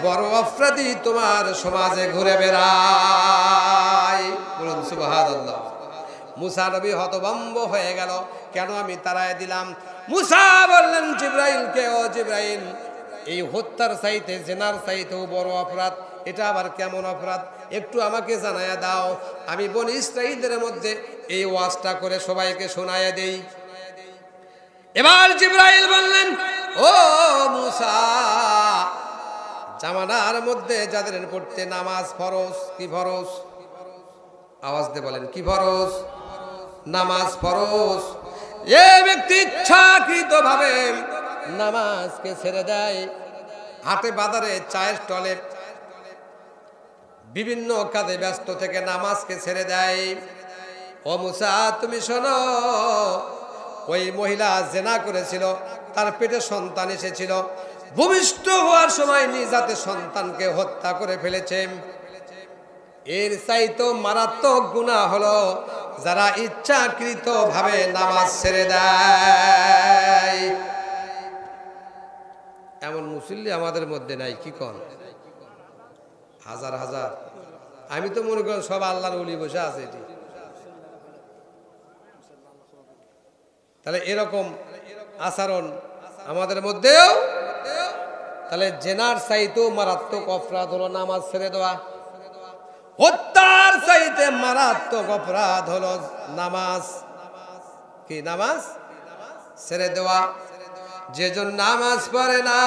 Speaker 1: বড় অপরাধী তোমার সমাজে ঘুরে বেড়ায়। বলুন সুবহানাল্লাহ। মুসা নবী হতভম্ব হয়ে গেল, কেন আমি তাড়ায় দিলাম? মুসা বললেন জিবরাইলকে, ও জিবরাইল, এই হত্যার চাইতে জেনার চাইতেও বড় অপরাধ, এটা আবার কেমন অপরাধ? একটু আমাকে জানায়া দাও, আমি বনি ইসরাঈলদের মধ্যে এই ওয়াজটা করে সবাইকে শোনায়া দেই। এবার জিবরাইল বললেন, ও মুসা, জামানার মধ্যে যাদের পড়তে নামাজ ফরজ, কি ফরজ? আওয়াজ দিয়ে বলেন, কি ফরজ? নামাজ ফরজ। এ ব্যক্তি ইচ্ছাকৃত ভাবে নামাজকে ছেড়ে দেয়, হাটে বাজারে চায়ের স্টলে বিভিন্ন কাজে ব্যস্ত থেকে নামাজকে ছেড়ে দেয়। ও মুসা, তুমি শোনো, ওই মহিলা জেনা করেছিল, তার পেটে সন্তান এসেছিল, ভূমিষ্ঠ হওয়ার সময় নিজ হাতে সন্তানকে হত্যা করে ফেলেছে। এর চাইতো মারাত্মক গুনাহ হলো যারা ইচ্ছাকৃত ভাবে নামাজ ছেড়ে দেয়। এমন মুসল্লি আমাদের মধ্যে নাই, কি কোন? হাজার হাজার। আমি তো মনে করি সব আল্লাহর ওলি বসে আছে এটি। তাহলে এরকম আচরণ আমাদের মধ্যেও, তাহলে জেনার চাইতেও মারাত্মক অপরাধ হলো নামাজ ছেড়ে দেওয়া। হত্যার চাইতে মারাত্মক অপরাধ হলো নামাজ, কি? নামাজ ছেড়ে দেওয়া। যেজন নামাজ পড়ে না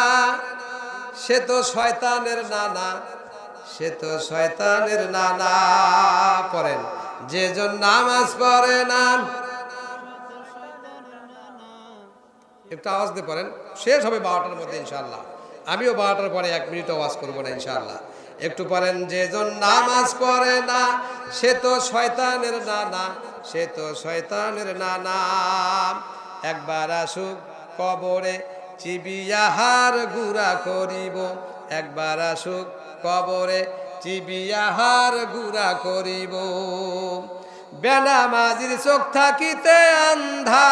Speaker 1: সে তো শয়তানের নানা, সে তো শয়তানের নানা। পড়েন, যেজন নামাজ পড়ে না, একটু আওয়াজ দিয়ে পড়েন, শেষ হবে 12টার মধ্যে ইনশাআল্লাহ। আমিও 12টার পরে 1 মিনিট আওয়াজ করবো না ইনশাআল্লাহ। একটু পড়েন, যেজন নামাজ পড়ে না সে তো শয়তানের নানা, সে তো শয়তানের নানা। একবার আসুক কবরে চিবিয়াহার গুড়া করিব, একবার আসুক কবরে চিবিয়াহার গুড়া করিব। বেনামাজির চোখ থাকিতে আন্ধা,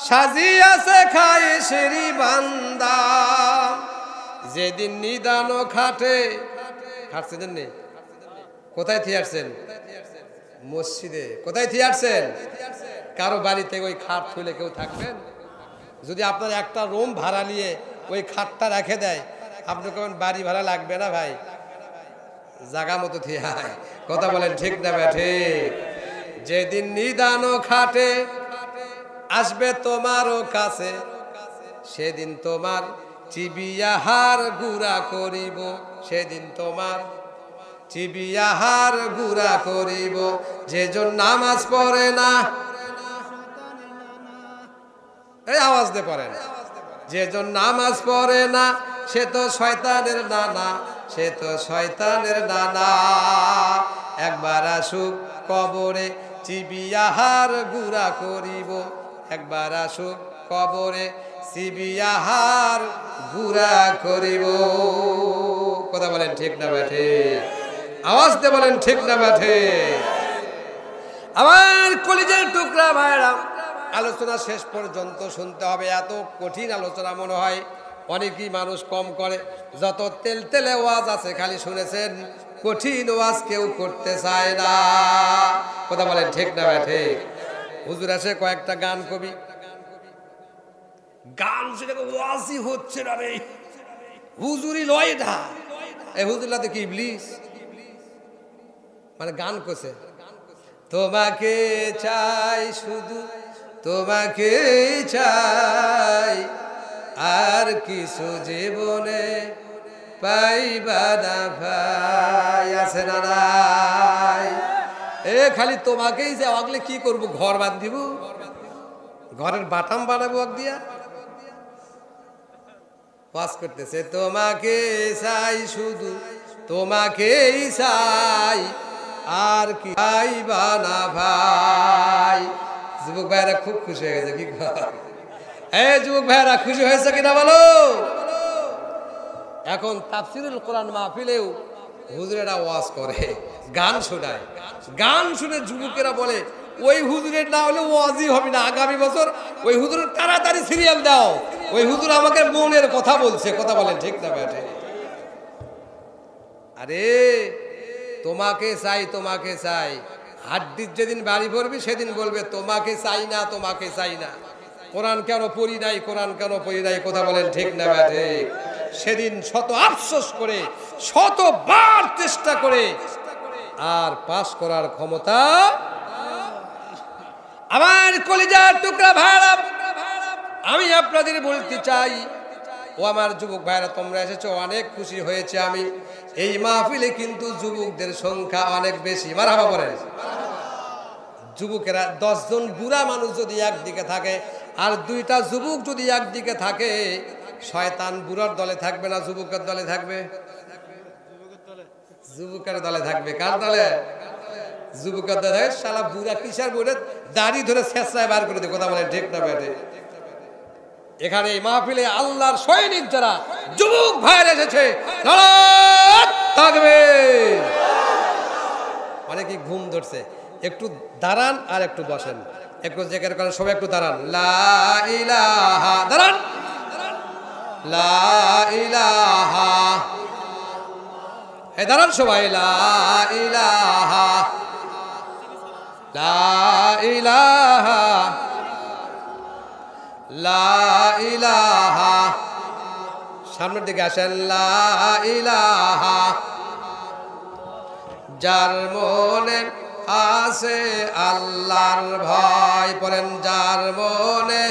Speaker 1: সাজিয়াছে খায় সেরি বান্দা। যেদিন নিদানো খাটে, খাটছেন নেই? কোথায় থিয়ারছেন? মসজিদে। কোথায় থিয়ারছেন? কারো বাড়িতে ওই খাট খুলে কেউ থাকবেন? যদি আপনার একটা রুম ভাড়া নিয়ে ওই খাটটা রেখে দেয়, আপনি কেমন বাড়ি ভাড়া লাগবে না ভাই? জাগা মতো থিয়ায়। কথা বলেন ঠিক না বেঠে? যেদিন নিদানো খাটে আসবে তোমারও কাছে, সেদিন তোমার চিবিয়াহার গুড়া করিব, সেদিন তোমার চিবিয়াহার গুড়া করিব। যেজন নামাজ পড়ে না, এই আওয়াজ দিয়ে পড়েন, যেজন নামাজ পড়ে না সে তো শয়তানের নানা, সে তো শয়তানের নানা। একবার আসুক কবরে চিবিয়াহার গুড়া করিব, একবার আসুক কবরে চিবিয়াহার গুড়া করিব। কথা বলেন ঠিক না বেঠে? আওয়াজ দিয়ে বলেন ঠিক না বেঠে? আমার কলিজার টুকরা ভাইরা, আলোচনা শেষ পর্যন্ত শুনতে হবে। এত কঠিন আলোচনা মনে হয় অনেকেই মানুষ কম করে। যত তেলতেলে ওয়াজ আছে খালি শুনেছেন, কঠিন ওয়াজ কেউ করতে চায় না। কথা বলেন ঠিক না বেঠে? হুজুর আসে কয়েকটা গান কবি, গান শুনে ওয়াজই হচ্ছে না রে, হুজুরি লয় না। এই হুজুরলাতে কি ইবলিস? মানে গান করছে, তোমাকে চাই শুধু তোমাকে চাই, আর কিছু জীবনে পাইবা না ভাই। আছে না নাই? এ খালি তোমাকেই চাই, আগলে কি করবো? ঘর বাঁধিব, ঘরের বাটাম বানাবো আগ দিয়া। ওয়াজ করতেছে, তোমাকে চাই শুধু তোমাকেই চাই, আর কি পাইবা না ভাই। যুবক ভাইরা খুব খুশি হয়ে গেছে। কি এই যুবক ভাইরা খুশি হয়েছে কিনা বলো? এখন তাফসিরুল কোরআন মাহফিলেও হুজুরেরা ওয়াজ করে, গান শোনায়। গান শুনে যুবকেরা বলে ওই হুজুরের না হলে ওয়াজই হবে না, আগামী বছর ওই হুজুরের তাড়াতাড়ি সিরিয়াল দাও, ওই হুজুর আমাকে মনের কথা বলছে। কথা বলেন ঠিক না বেঠে? আরে তোমাকে চাই, তোমাকে চাই, হাড্ডির যেদিন বাড়ি পড়বি সেদিন বলবে তোমাকে চাই না, তোমাকে চাই না। কোরআন কেন পড়ি নাই, কোরআন কেন পড়ি নাই, কথা বলেন ঠিক না ঠিক? সেদিন শত আফসোস করে, শতবার চেষ্টা করে আর পাস করার ক্ষমতা। আমার কলিজার টুকরা ভাইরা, আমি আপনাদের বলতে চাই, ও আমার যুবক ভাইরা, তোমরা এসেছো, অনেক খুশি হয়েছে আমি। এই মাহফিলে কিন্তু যুবকদের সংখ্যা অনেক বেশি। মারহাবা বলেন। যুবকেরা 10 জন বুড়া মানুষ যদি একদিকে থাকে আর 2টা যুবক যদি একদিকে থাকে, শয়তান বুড়ার দলে থাকবে না যুবকের দলে থাকবে? যুবকের দলে থাকবে। কার দলে? যুবকের দলে। শালা বুড়া কিসের বুড়ে, দাড়ি ধরে ছেঁচড়ায় বার করে দেয়, কথা বলেন ঠিক না বেটে? এখানে এই মাহফিলে আল্লাহর সৈনিক যারা যুবক ভাইরা এসেছে, থাকবে। অনেকে ঘুম ধরছে, একটু দাঁড়ান আর একটু বসেন, একটু জিকির করেন, সবাই একটু দাঁড়ান। লা ইলাহা, দাঁড়ান। লা ইলাহা, এই দাঁড়ান সবাই। লা ইলাহা, লা ইলাহা, লা ইলাহা। সামনের দিকে আসেন। লা ইলাহা, যার মনে আছে আল্লাহর ভয়, পড়েন। যার মনে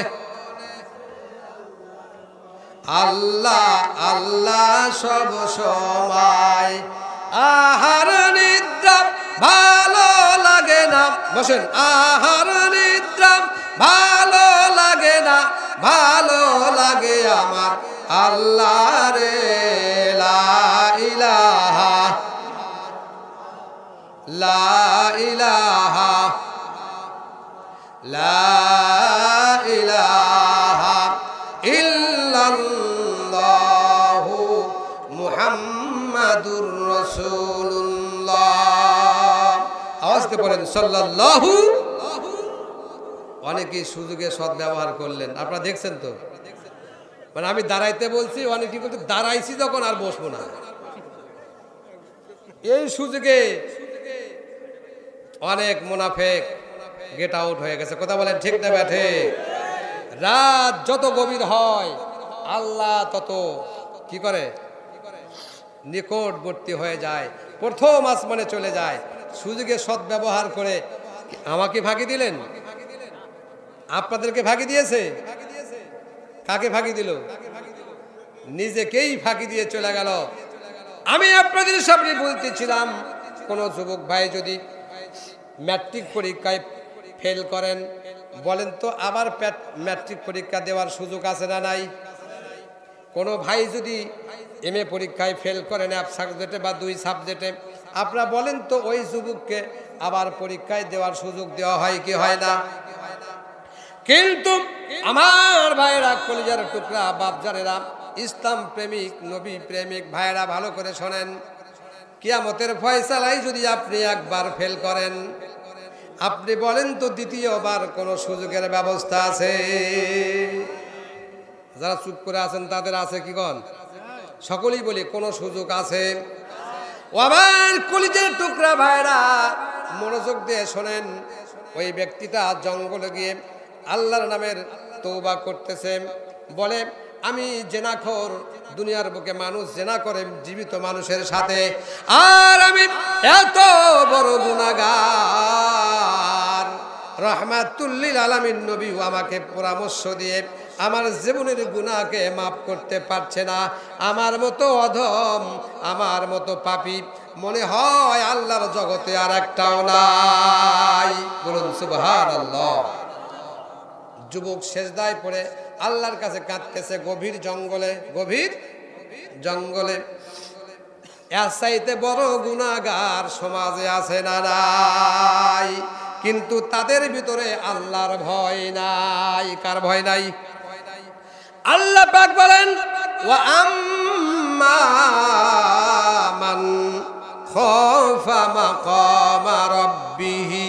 Speaker 1: আল্লাহ আল্লাহ সব সময়, আহার নিদ্রা ভালো লাগে না, বসেন। আহার নিদ্রা ভালো লাগে না, ভালো লাগে আমার আল্লাহ রে। লা ইলাহা, লা ইলাহা, লা ইলাহা ইল্লাল্লাহু মুহাম্মাদুর রাসূলুল্লাহ। আওয়াজ দিয়ে পড়েন সাল্লাল্লাহু। অনেকেই সুযোগে সদ্ব্যবহার করলেন, আপনারা দেখছেন তো। মানে আমি দাঁড়াইতে বলছি, অনেকে কিন্তু দাঁড়াইছি যখন আর বসবো না, এই সুযোগে অনেক মুনাফিক গেট আউট হয়ে গেছে, কথা বলেন ঠিক না ব্যাঠে? রাত যত গভীর হয় আল্লাহ তত কি করে, নিকটবর্তী হয়ে যায়, প্রথম আসমানে চলে যায়। সুযোগে সদ্ব্যবহার করে আমাকে ফাঁকি দিলেন, আপনাদেরকে ফাঁকি দিয়েছে। কাকে ফাঁকি দিল? নিজেকেই ফাঁকি দিয়ে চলে গেল। আমি আপনাদের সামনে বলতেছিলাম, কোন যুবক ভাই যদি ম্যাট্রিক পরীক্ষায় ফেল করেন, বলেন তো আবার ম্যাট্রিক পরীক্ষা দেওয়ার সুযোগ আছে না নাই? কোনো ভাই যদি এমএ পরীক্ষায় ফেল করেন 1 সাবজেক্টে বা 2 সাবজেক্টে, আপনারা বলেন তো ওই যুবককে আবার পরীক্ষায় দেওয়ার সুযোগ দেওয়া হয় কি হয় না? কিন্তু আমার ভাইরা, কলিজার টুকরা বাপজানেরা, ইসলাম প্রেমিক, নবী প্রেমিক ভাইরা, ভালো করে শোনেন। কিয়ামতের ফয়সালায় যদি আপনি একবার ফেল করেন, আপনি বলেন তো দ্বিতীয়বার কোন সুযোগের ব্যবস্থা আছে? যারা চুপ করে আছেন তাদের আছে কি গণ? সকলেই বলি কোন সুযোগ আছে? ও আমার কলিজার টুকরা ভাইরা, মনোযোগ দিয়ে শোনেন। ওই ব্যক্তিটা জঙ্গলে গিয়ে আল্লাহর নামের তওবা করতেছে, বলে আমি জেনাখোর, দুনিয়ার বুকে মানুষ জেনা করে জীবিত মানুষের সাথে, আর আমি এত বড় গুনাহগার। রাহমাতুল লিল আলামিন নবী আমাকে পরামর্শ দিয়ে আমার জীবনের গুনাহকে মাফ করতে পারছে না। আমার মতো অধম, আমার মতো পাপী মনে হয় আল্লাহর জগতে আর একটাও নাই। বলুন সুবহানাল্লাহ। যুবক সেজদায় পড়ে আল্লাহর কাছে কাঁদতেছে, গভীর জঙ্গলে, গভীর জঙ্গলে। এর চাইতে বড় গুনাহগার সমাজে আছে না নাই? কিন্তু তাদের ভিতরে আল্লাহর ভয় নাই। কার ভয় নাই? আল্লাহ পাক বলেন, ওয়া আম্মা মান খাফা মাকামা রাব্বিহি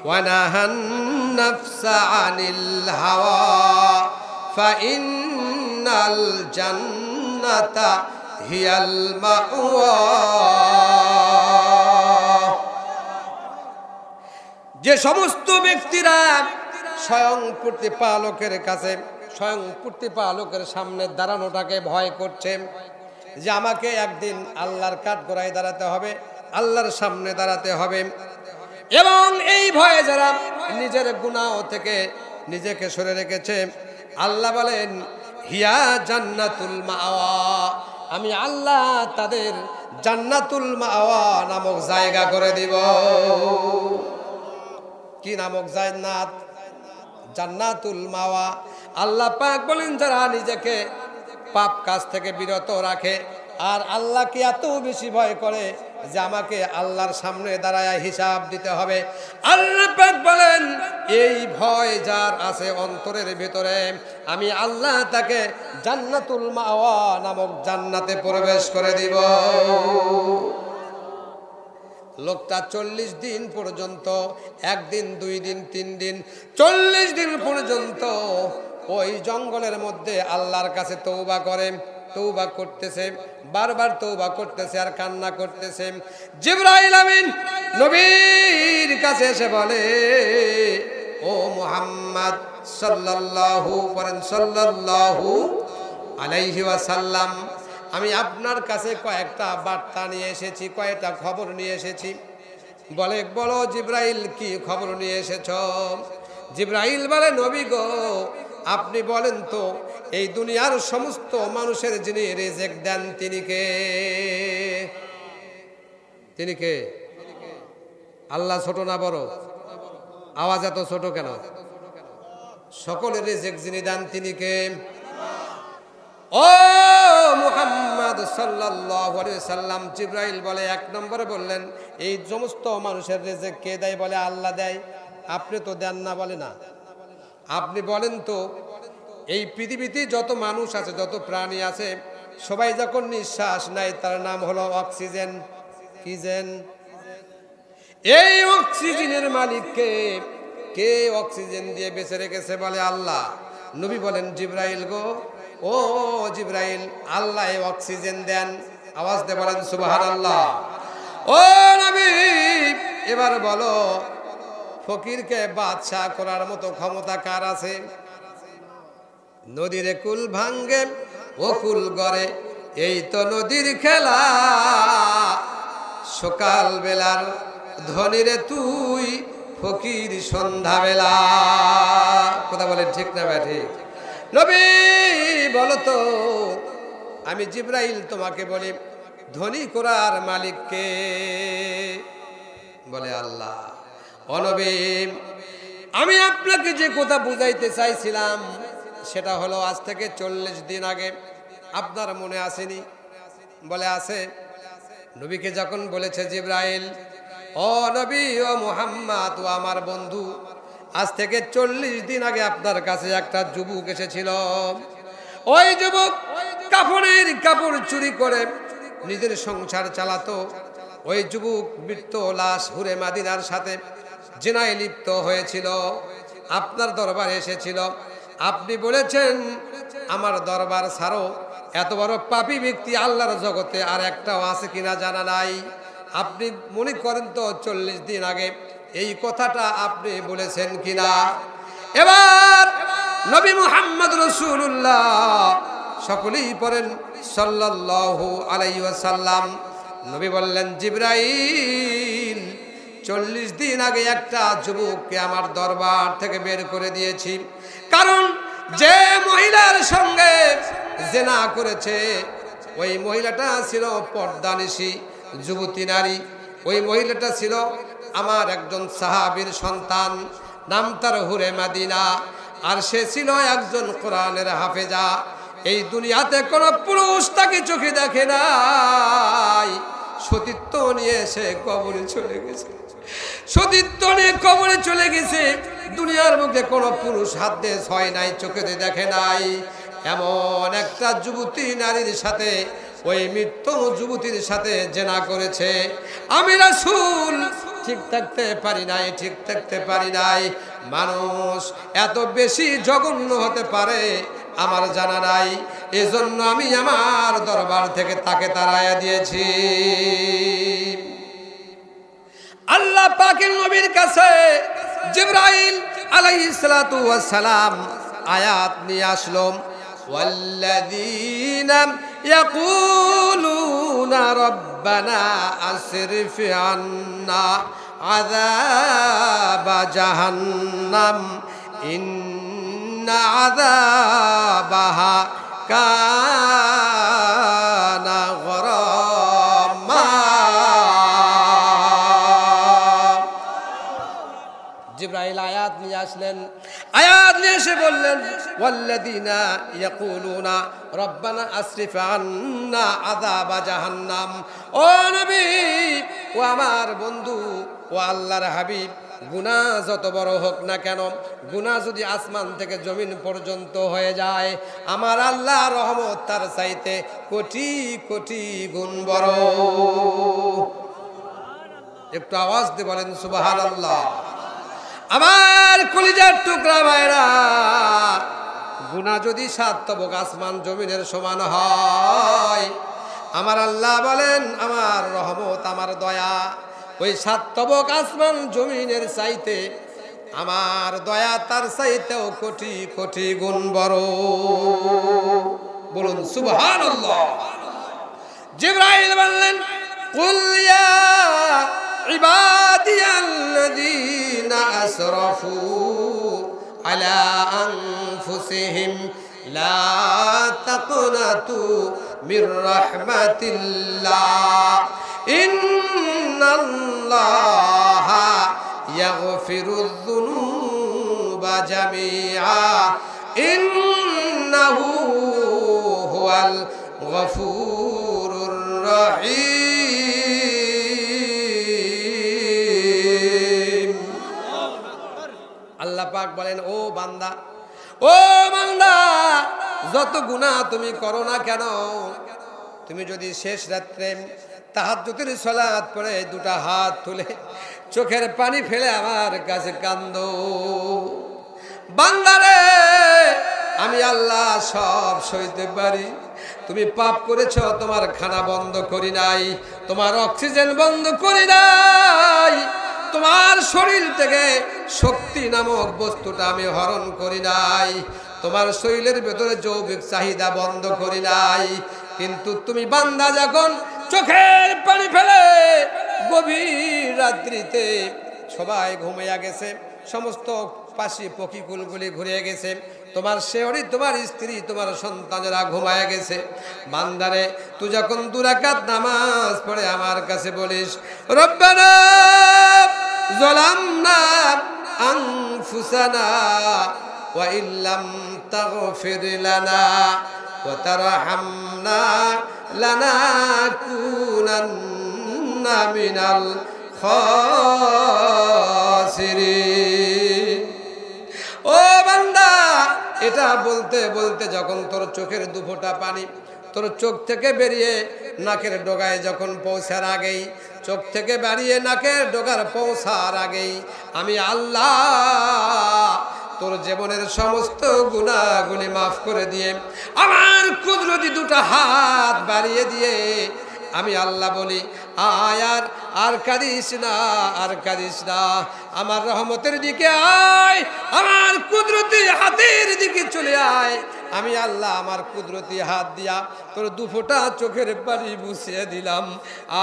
Speaker 1: ওয়া নাহান নাফসা আনিল হাওয়া ফাইন্নাল জান্নাতা হিয়াল মাওয়া। যে সমস্ত ব্যক্তিরা স্বয়ং প্রতিপালকের কাছে, স্বয়ং প্রতিপালকের সামনে দাঁড়ানোটাকে ভয় করছে, যে আমাকে একদিন আল্লাহর কাঠগড়ায় দাঁড়াতে হবে, আল্লাহর সামনে দাঁড়াতে হবে, এবং এই ভয়ে যারা নিজের গুনাহ থেকে নিজেকে সরে রেখেছে, আল্লাহ বলেন হিয়া জান্নাতুল মাওয়া, আমি আল্লাহ তাদের জান্নাতুল মাওয়া নামক জায়গা করে দিব। কি নামক জান্নাত? জান্নাতুল মাওয়া। আল্লাহ পাক বলেন যারা নিজেকে পাপ কাজ থেকে বিরত রাখে আর আল্লাহকে এত বেশি ভয় করে যে আমাকে আল্লাহর সামনে দাঁড়ায় হিসাব দিতে হবে, আল্লাহ পাক বলেন এই ভয় যার আছে অন্তরের ভিতরে, আমি আল্লাহ তাকে জান্নাতুল মাওয়া নামক জান্নাতে প্রবেশ করে দিব। লোকটা 40 দিন পর্যন্ত, একদিন 2 দিন 3 দিন 40 দিন পর্যন্ত ওই জঙ্গলের মধ্যে আল্লাহর কাছে তওবা করে, তওবা করতেছে, বারবার তওবা করতেছে আর কান্না করতেছে। জিবরাইল আমিন নবীর কাছে এসে বলে, ও মুহাম্মদ সাল্লাল্লাহু সাল্লাল্লাহু আলাইহি ওয়াসাল্লাম, আমি আপনার কাছে কয়েকটা বার্তা নিয়ে এসেছি, কয়েকটা খবর নিয়ে এসেছি। বলে বলো জিবরাইল কি খবর নিয়ে এসেছ? জিবরাইল বলে নবী গো আপনি বলেন তো এই দুনিয়ার সমস্ত মানুষের যিনি রিজিক দেন তিনি কে? তিনি কে? আল্লাহ ছোট না বড়? আওয়াজ এত ছোট কেন? সকলের রিজিক যিনি দেন তিনি কে? ও মুহাম্মদ সাল্লাল্লাহু আলাইহি সাল্লাম। জিবরাইল বলে 1 নম্বরে বললেন এই সমস্ত মানুষের রিজিক কে দেয়? বলে আল্লাহ দেয়। আপনি তো দেন না। বলে না। আপনি বলেন তো এই পৃথিবীতে যত মানুষ আছে, যত প্রাণী আছে, সবাই যখন নিঃশ্বাস নেয় তার নাম হলো অক্সিজেন। কি জেন? এই অক্সিজেনের মালিক কে? কে অক্সিজেন দিয়ে বেঁচে রেখেছে? বলে আল্লাহ। নবী বলেন জিবরাইল গো, ও জিবরাইল আল্লাহ এই অক্সিজেন দেন। আওয়াজ দিয়ে বলেন সুবহানাল্লাহ। ও নবী এবার বলো ফকিরকে বাদশা করার মতো ক্ষমতা কার আছে? নদীর কুল ভাঙ্গে ও কুল গড়ে, এই তো নদীর খেলা। সকাল বেলার ধনীরে তুই, ফকির সন্ধ্যা বেলা। কথা বলেন ঠিক না ব্যাঠি? নবী বলো তো আমি জিবরাইল তোমাকে বলি ধনী করার মালিক কে? বলে আল্লাহ। ও নবী আমি আপনাকে যে কথা বুঝাইতে চাইছিলাম সেটা হলো আজ থেকে 40 দিন আগে, আপনার মনে আসেনি? বলে আছে। নবীকে যখন বলেছে জিবরাইল, ও নবী ও মুহাম্মদ ও আমার বন্ধু, আজ থেকে 40 দিন আগে আপনার কাছে একটা যুবক এসেছিল। ওই যুবক কাফনের কাপড় চুরি করে নিজের সংসার চালাতো। ওই যুবক মৃত লাশ হুরে মাদিনার সাথে জিনায় লিপ্ত হয়েছিল। আপনার দরবারে এসেছিল। আপনি বলেছেন আমার দরবার ছাড়ো, এত বড় পাপী ব্যক্তি আল্লাহর জগতে আর একটাও আছে কিনা জানা নাই। আপনি মনে করেন তো 40 দিন আগে এই কথাটা আপনি বলেছেন কিনা? এবার নবী মুহাম্মদ রাসূলুল্লাহ সকলেই পড়েন সাল্লাল্লাহু আলাইহি ওয়াসাল্লাম। নবী বললেন জিবরাইল 40 দিন আগে একটা যুবককে আমার দরবার থেকে বের করে দিয়েছি, কারণ যে মহিলার সঙ্গে জিনা করেছে ওই মহিলাটা ছিল পর্দানিশী যুবতী নারী। ওই মহিলাটা ছিল আমার একজন সাহাবীর সন্তান, নাম তার হুরে মাদিনা, আর সে ছিল একজন কোরআনের হাফেজা। এই দুনিয়াতে কোনো পুরুষ তাকে চোখে দেখে নাই। সতীত্ব নিয়ে সে কবরে চলে গেছে, সতীত্ব নিয়ে কবরে চলে গেছে। দুনিয়ার মুখে কোনো পুরুষ হাত দিয়ে ছয় নাই, চোখে দেখে নাই। এমন একটা যুবতী নারীর সাথে, ওই মৃত্যু যুবতীর সাথে জেনা করেছে। আমি রাসূল ঠিক থাকতে পারি নাই, ঠিক থাকতে পারি নাই। মানুষ এত বেশি জঘন্য হতে পারে আমার জানা নাই, এজন্য আমি আমার দরবার থেকে তাকে তাড়াইয়া দিয়েছি। আল্লাহ পাকের নবীর কাছে জিবরাইল আলাইহিস সালাতু ওয়াস সালাম আয়াত নিয়ে আসলো ওয়াল্লাযীনা ইয়াকুলুনা রাব্বানা আসরিফ আন্না আযাবা জাহান্নাম ইন্না আযাবাহা কানা গরামা। জিবরাইল আয়াত নিয়ে আসলেন, আয়াত নিয়ে এসে বললেন ওয়াল্লাযীনা ইয়াকুলুনা রব্বানা আসরিফ আন্না আযাবা জাহান্নাম। ও নবী, ও আমার বন্ধু, ও আল্লাহর হাবিব, গুনাহ যত বড় হোক না কেন, গুনাহ যদি আসমান থেকে জমিন পর্যন্ত হয়ে যায়, আমার আল্লাহর রহমত তার চাইতে কোটি কোটি গুণ বড়। একটু আওয়াজ দিয়ে বলেন সুবহানাল্লাহ। আমার কলিজার টুকরা ভাইরা, গুনাহ যদি 7 তবক আসমান জমিনের সমান হয়, আমার আল্লাহ বলেন আমার রহমত, আমার দয়া ওই 7 তবক আসমান জমিনের চাইতে, আমার দয়া তার চাইতেও কোটি কোটি গুণ বড়। বলুন সুবহানাল্লাহ। জিবরাইল বললেন কুল ইয়া ইবাদিয়াল্লাযীনা আসরাফু আলা আনফুসিহিম লা তাকনাতু মির রাহমাতিল্লাহ ইন্নাল্লাহা ইয়াগফিরুয যুনুবা জামিআ ইন্নাহু হুয়াল গফুরুর রহিম। আল্লাহ পাক বলেন ও বান্দা, ও বান্দা, যত গুনাহ তুমি করো না কেন, তুমি যদি শেষ রাত্রে তাহাজ্জুদের সালাত পড়ে 2টা হাত তুলে চোখের পানি ফেলে আমার কাছে কান্দো, বান্দারে আমি আল্লাহ সব সইতে পারি। তুমি পাপ করেছো, তোমার খানা বন্ধ করি নাই, তোমার অক্সিজেন বন্ধ করি নাই, তোমার শরীর থেকে শক্তি নামক বস্তুটা আমি হরণ করি নাই, তোমার শরীরের ভেতরে যৌবিক চাহিদা বন্ধ করি নাই। কিন্তু তুমি বান্দা যখন চোখের পানি ফেলে গভীর রাত্রিতে সবাই ঘুমিয়ে গেছে, সমস্ত পাশি পক্ষীকুলগুলি ঘুরে গেছে, তোমার শেহরি, তোমার স্ত্রী, তোমার সন্তানেরা ঘুমায় গেছে, বান্দারে তুই যখন 2 রাকাত নামাজ পড়ে আমার কাছে বলিস রব্বানা যালামনা আনফুসানা ওয়া ইল্লাম তাগফির লানা ওয়া তারহামনা লানাকুনান্না মিনাল খাসিরিন। ও বান্দা, এটা বলতে বলতে যখন তোর চোখের 2 ফোঁটা পানি তোর চোখ থেকে বেরিয়ে নাকের ডগায় যখন পৌঁছার আগেই, চোখ থেকে বেরিয়ে নাকের ডগার পৌঁছার আগেই আমি আল্লাহ তোর জীবনের সমস্ত গুনাহগুলি মাফ করে দিয়ে আমার কুদরতি 2টা হাত বাড়িয়ে দিয়ে আমি আল্লাহ বলি আর কাঁদিস না, আর কাঁদিস না, আমার রহমতের দিকে আয়, আমার কুদরতি হাতের দিকে চলে আয়। আমি আল্লাহ আমার কুদরতি হাত দিয়া তোর 2 ফোঁটা চোখের পানি মুছিয়ে দিলাম,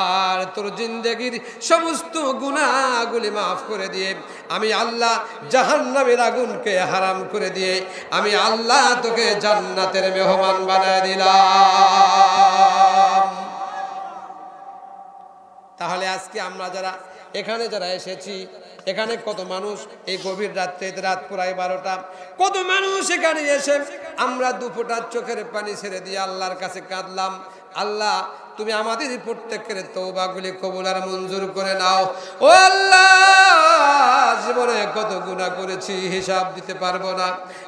Speaker 1: আর তোর জিন্দেগির সমস্ত গুনাহগুলি মাফ করে দিয়ে আমি আল্লাহ জাহান্নামের আগুনকে হারাম করে দিয়ে আমি আল্লাহ তোকে জান্নাতের মেহমান বানায় দিলাম। তাহলে আজকে আমরা যারা এসেছি, এখানে কত মানুষ এই গভীর রাত্রে, রাত প্রায় 12টা, কত মানুষ এখানে এসে আমরা 2 ফোঁটা চোখের পানি ছেড়ে দিয়ে আল্লাহর কাছে কাঁদলাম, আল্লাহ তুমি আমাদের প্রত্যেকের তওবাগুলি কবুল আর মঞ্জুর করে নাও। ও আল্লাহ, জীবনে কত গুনাহ করেছি হিসাব দিতে পারবো না,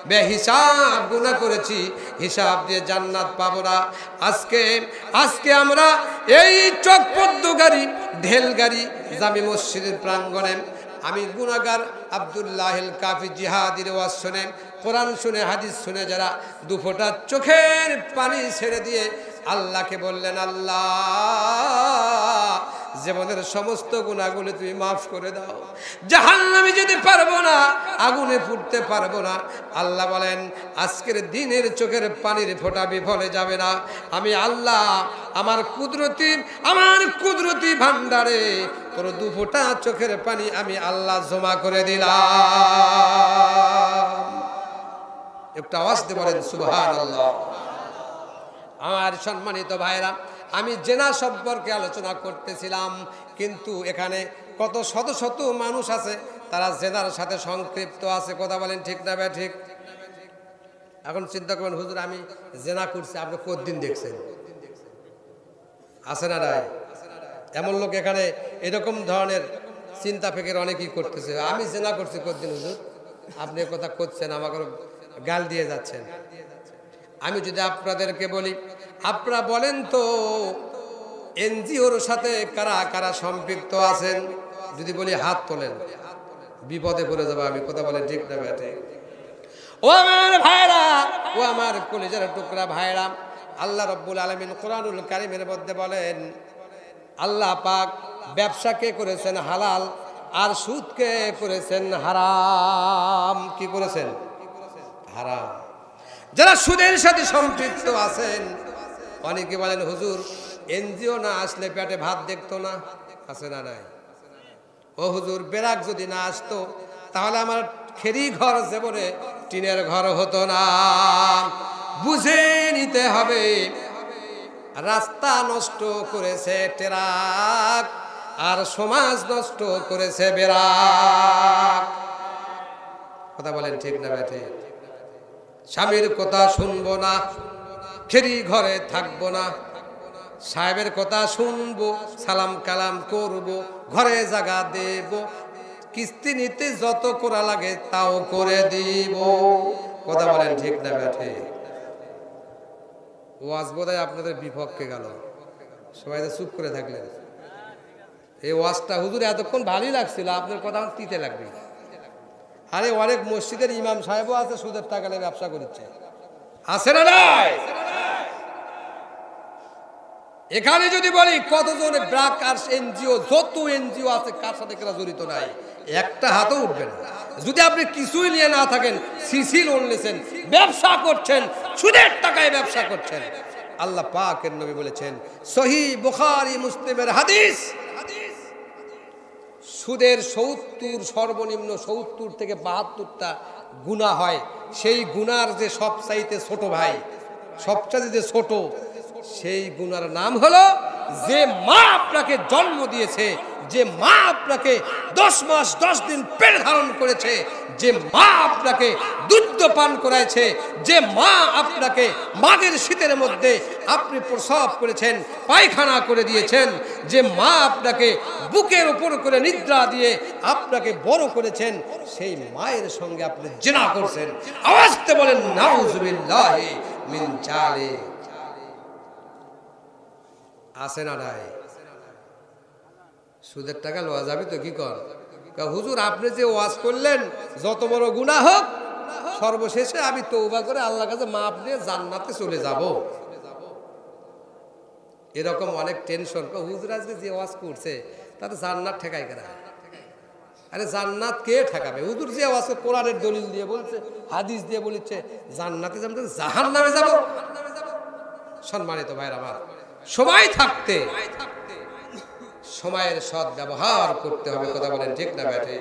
Speaker 1: বেহিসাব গুনাহ করেছি, হিসাব দিয়ে জান্নাত পাবো না। আজকে আমরা এই চকপদ্মগাড়ি ঢেলগাড়ি জামি মসজিদের প্রাঙ্গণে আমি গুনাহগার আব্দুল্লাহিল কাফি জিহাদির ওয়াজ শুনে, কোরআন শুনে, হাদিস শুনে যারা 2 ফোঁটা চোখের পানি ছেড়ে দিয়ে আল্লাহকে বললেন আল্লাহ জীবনের সমস্ত গুনাহগুলো তুমি মাফ করে দাও। জাহান্নামে যেতে পারবো না, আগুনে পুড়তে পারবো না। আল্লাহ বলেন আজকের দিনের চোখের পানির ফোঁটা বিফলে যাবে না। আমি আল্লাহ আমার কুদরতি ভান্ডারে তোর দু ফোঁটা চোখের পানি আমি আল্লাহ জমা করে দিলাম। একটা আওয়াজ দিয়ে বলেন সুবহানাল্লাহ। আমার সম্মানিত ভাইরা, আমি জেনা সম্পর্কে আলোচনা করতেছিলাম, কিন্তু এখানে কত শত শত মানুষ আছে তারা জেনার সাথে সংক্ষিপ্ত আছে। কথা বলেন ঠিক না বে ঠিক? এখন চিন্তা করবেন হুজুর আমি জেনা করছি, আপনি কতদিন দেখছেন? আছে না নাই? এমন লোক এখানে এরকম ধরনের চিন্তা ফেকের অনেকেই করতেছে, আমি জেনা করছি কতদিন হুজুর, আপনি কথা করছেন, আমাকে গাল দিয়ে যাচ্ছেন। আমি যদি আপনাদেরকে বলি, আপনারা বলেন তো এনজিওর সাথে কারা কারা সম্পৃক্ত আছেন? যদি বলি হাত তোলেন, বিপদে পড়ে যাবো আমি। কথা বলেন ঠিক না বেটে? ও আমার ভাইরা, ও আমার কলিজার টুকরা ভাইরা, আল্লাহ রাব্বুল আলামিন কোরআনুল কারীমের মধ্যে বলেন আল্লাহ পাক ব্যবসাকে করেছেন হালাল আর সুদকে করেছেন হারাম। কি করেছেন? হারাম। যারা সুদের সাথে সম্পৃক্ত আছেন, অনেকে বলেন হুজুর এনজিও না আসলে পেটে ভাত দেখতো না। আছে না নাই? ও হুজুর বেরাক যদি না আসতো তাহলে আমার খেরি ঘর জীবনে টিনের ঘর হতো না। বুঝে নিতে হবে, রাস্তা নষ্ট করেছে ট্রাক আর সমাজ নষ্ট করেছে বেরাক। কথা বলেন ঠিক না বেঠে? স্বামীর কথা শুনবো না, খেরি ঘরে থাকবো না, সাহেবের কথা শুনবো, সালাম কালাম করব, ঘরে জায়গা দেব, কিস্তি নিতে যত করা লাগে তাও করে দিব। কথা বলেন ঠিক না বেঠে? ওয়াজ বোধহয় আপনাদের বিপক্ষে গেল, সবাই তো চুপ করে থাকলেন। এই ওয়াজটা হুজুর এতক্ষণ ভালোই লাগছিল, আপনার কথা তিতে লাগবে। আরে অনেক মসজিদের ইমাম সাহেবও আছে সুদের টাকা নিয়ে ব্যবসা করছে, আছে না নাই? এখানে যদি বলি কতজন ব্র্যাক আর এনজিও, যত এনজিও আছে কার সাথে কারা জড়িত নাই, একটা হাতও উঠবে না। যদি আপনি কিছুই নিয়ে না থাকেন, সিসি লোন নিয়েছেন, ব্যবসা করছেন, সুদের টাকায় ব্যবসা করছেন। আল্লাহ পাকের নবী বলেছেন, সহিহ বুখারী মুসলিমের হাদিস, সুদের ৭০ সর্বনিম্ন ৭০ থেকে ৭২টা গুনাহ হয়। সেই গুনার যে সবচাইতে ছোট ভাই, সবচাইতে যে ছোট, সেই গুনার নাম হলো যে মা আপনাকে জন্ম দিয়েছে, যে মা আপনাকে 10 মাস 10 দিন পেট ধারণ করেছে, যে মা আপনাকে দুধ পান করাইছে, যে মা আপনাকে মাঘের শীতের মধ্যে আপনি প্রসব করেছেন, পায়খানা করে দিয়েছেন, যে মা আপনাকে বুকের উপর করে নিদ্রা দিয়ে আপনাকে বড় করেছেন, সেই মায়ের সঙ্গে আপনি জিনা করছেন। আওয়াজতে বলেন নাউজুবিল্লাহি মিন জালিক। আছে না নাই? সুদের টাকা লওয়া যাবে তো? কি কর হুজুর আপনি যে ওয়াজ করলেন যত বড় গুনাহ হোক সর্বশেষে আমি তওবা করে আল্লাহর কাছে মাপ দিয়ে জান্নাতে চলে যাব। এরকম অনেক টেনশন। হুজুর আজকে যে ওয়াজ করছে তাতে জান্নাত ঠেকায় কেনা? আরে জান্নাত কে ঠেকাবে? হুজুর যে ওয়াজ কোরআনের দলিল দিয়ে বলছে, হাদিস দিয়ে বলেছে জান্নাতে যাবো, জাহান্নামে যাব। সম্মানিত ভাইরা আমার, সময় থাকতে সময়ের সৎ ব্যবহার করতে হবে। কথা বলেন ঠিক না বেঠে?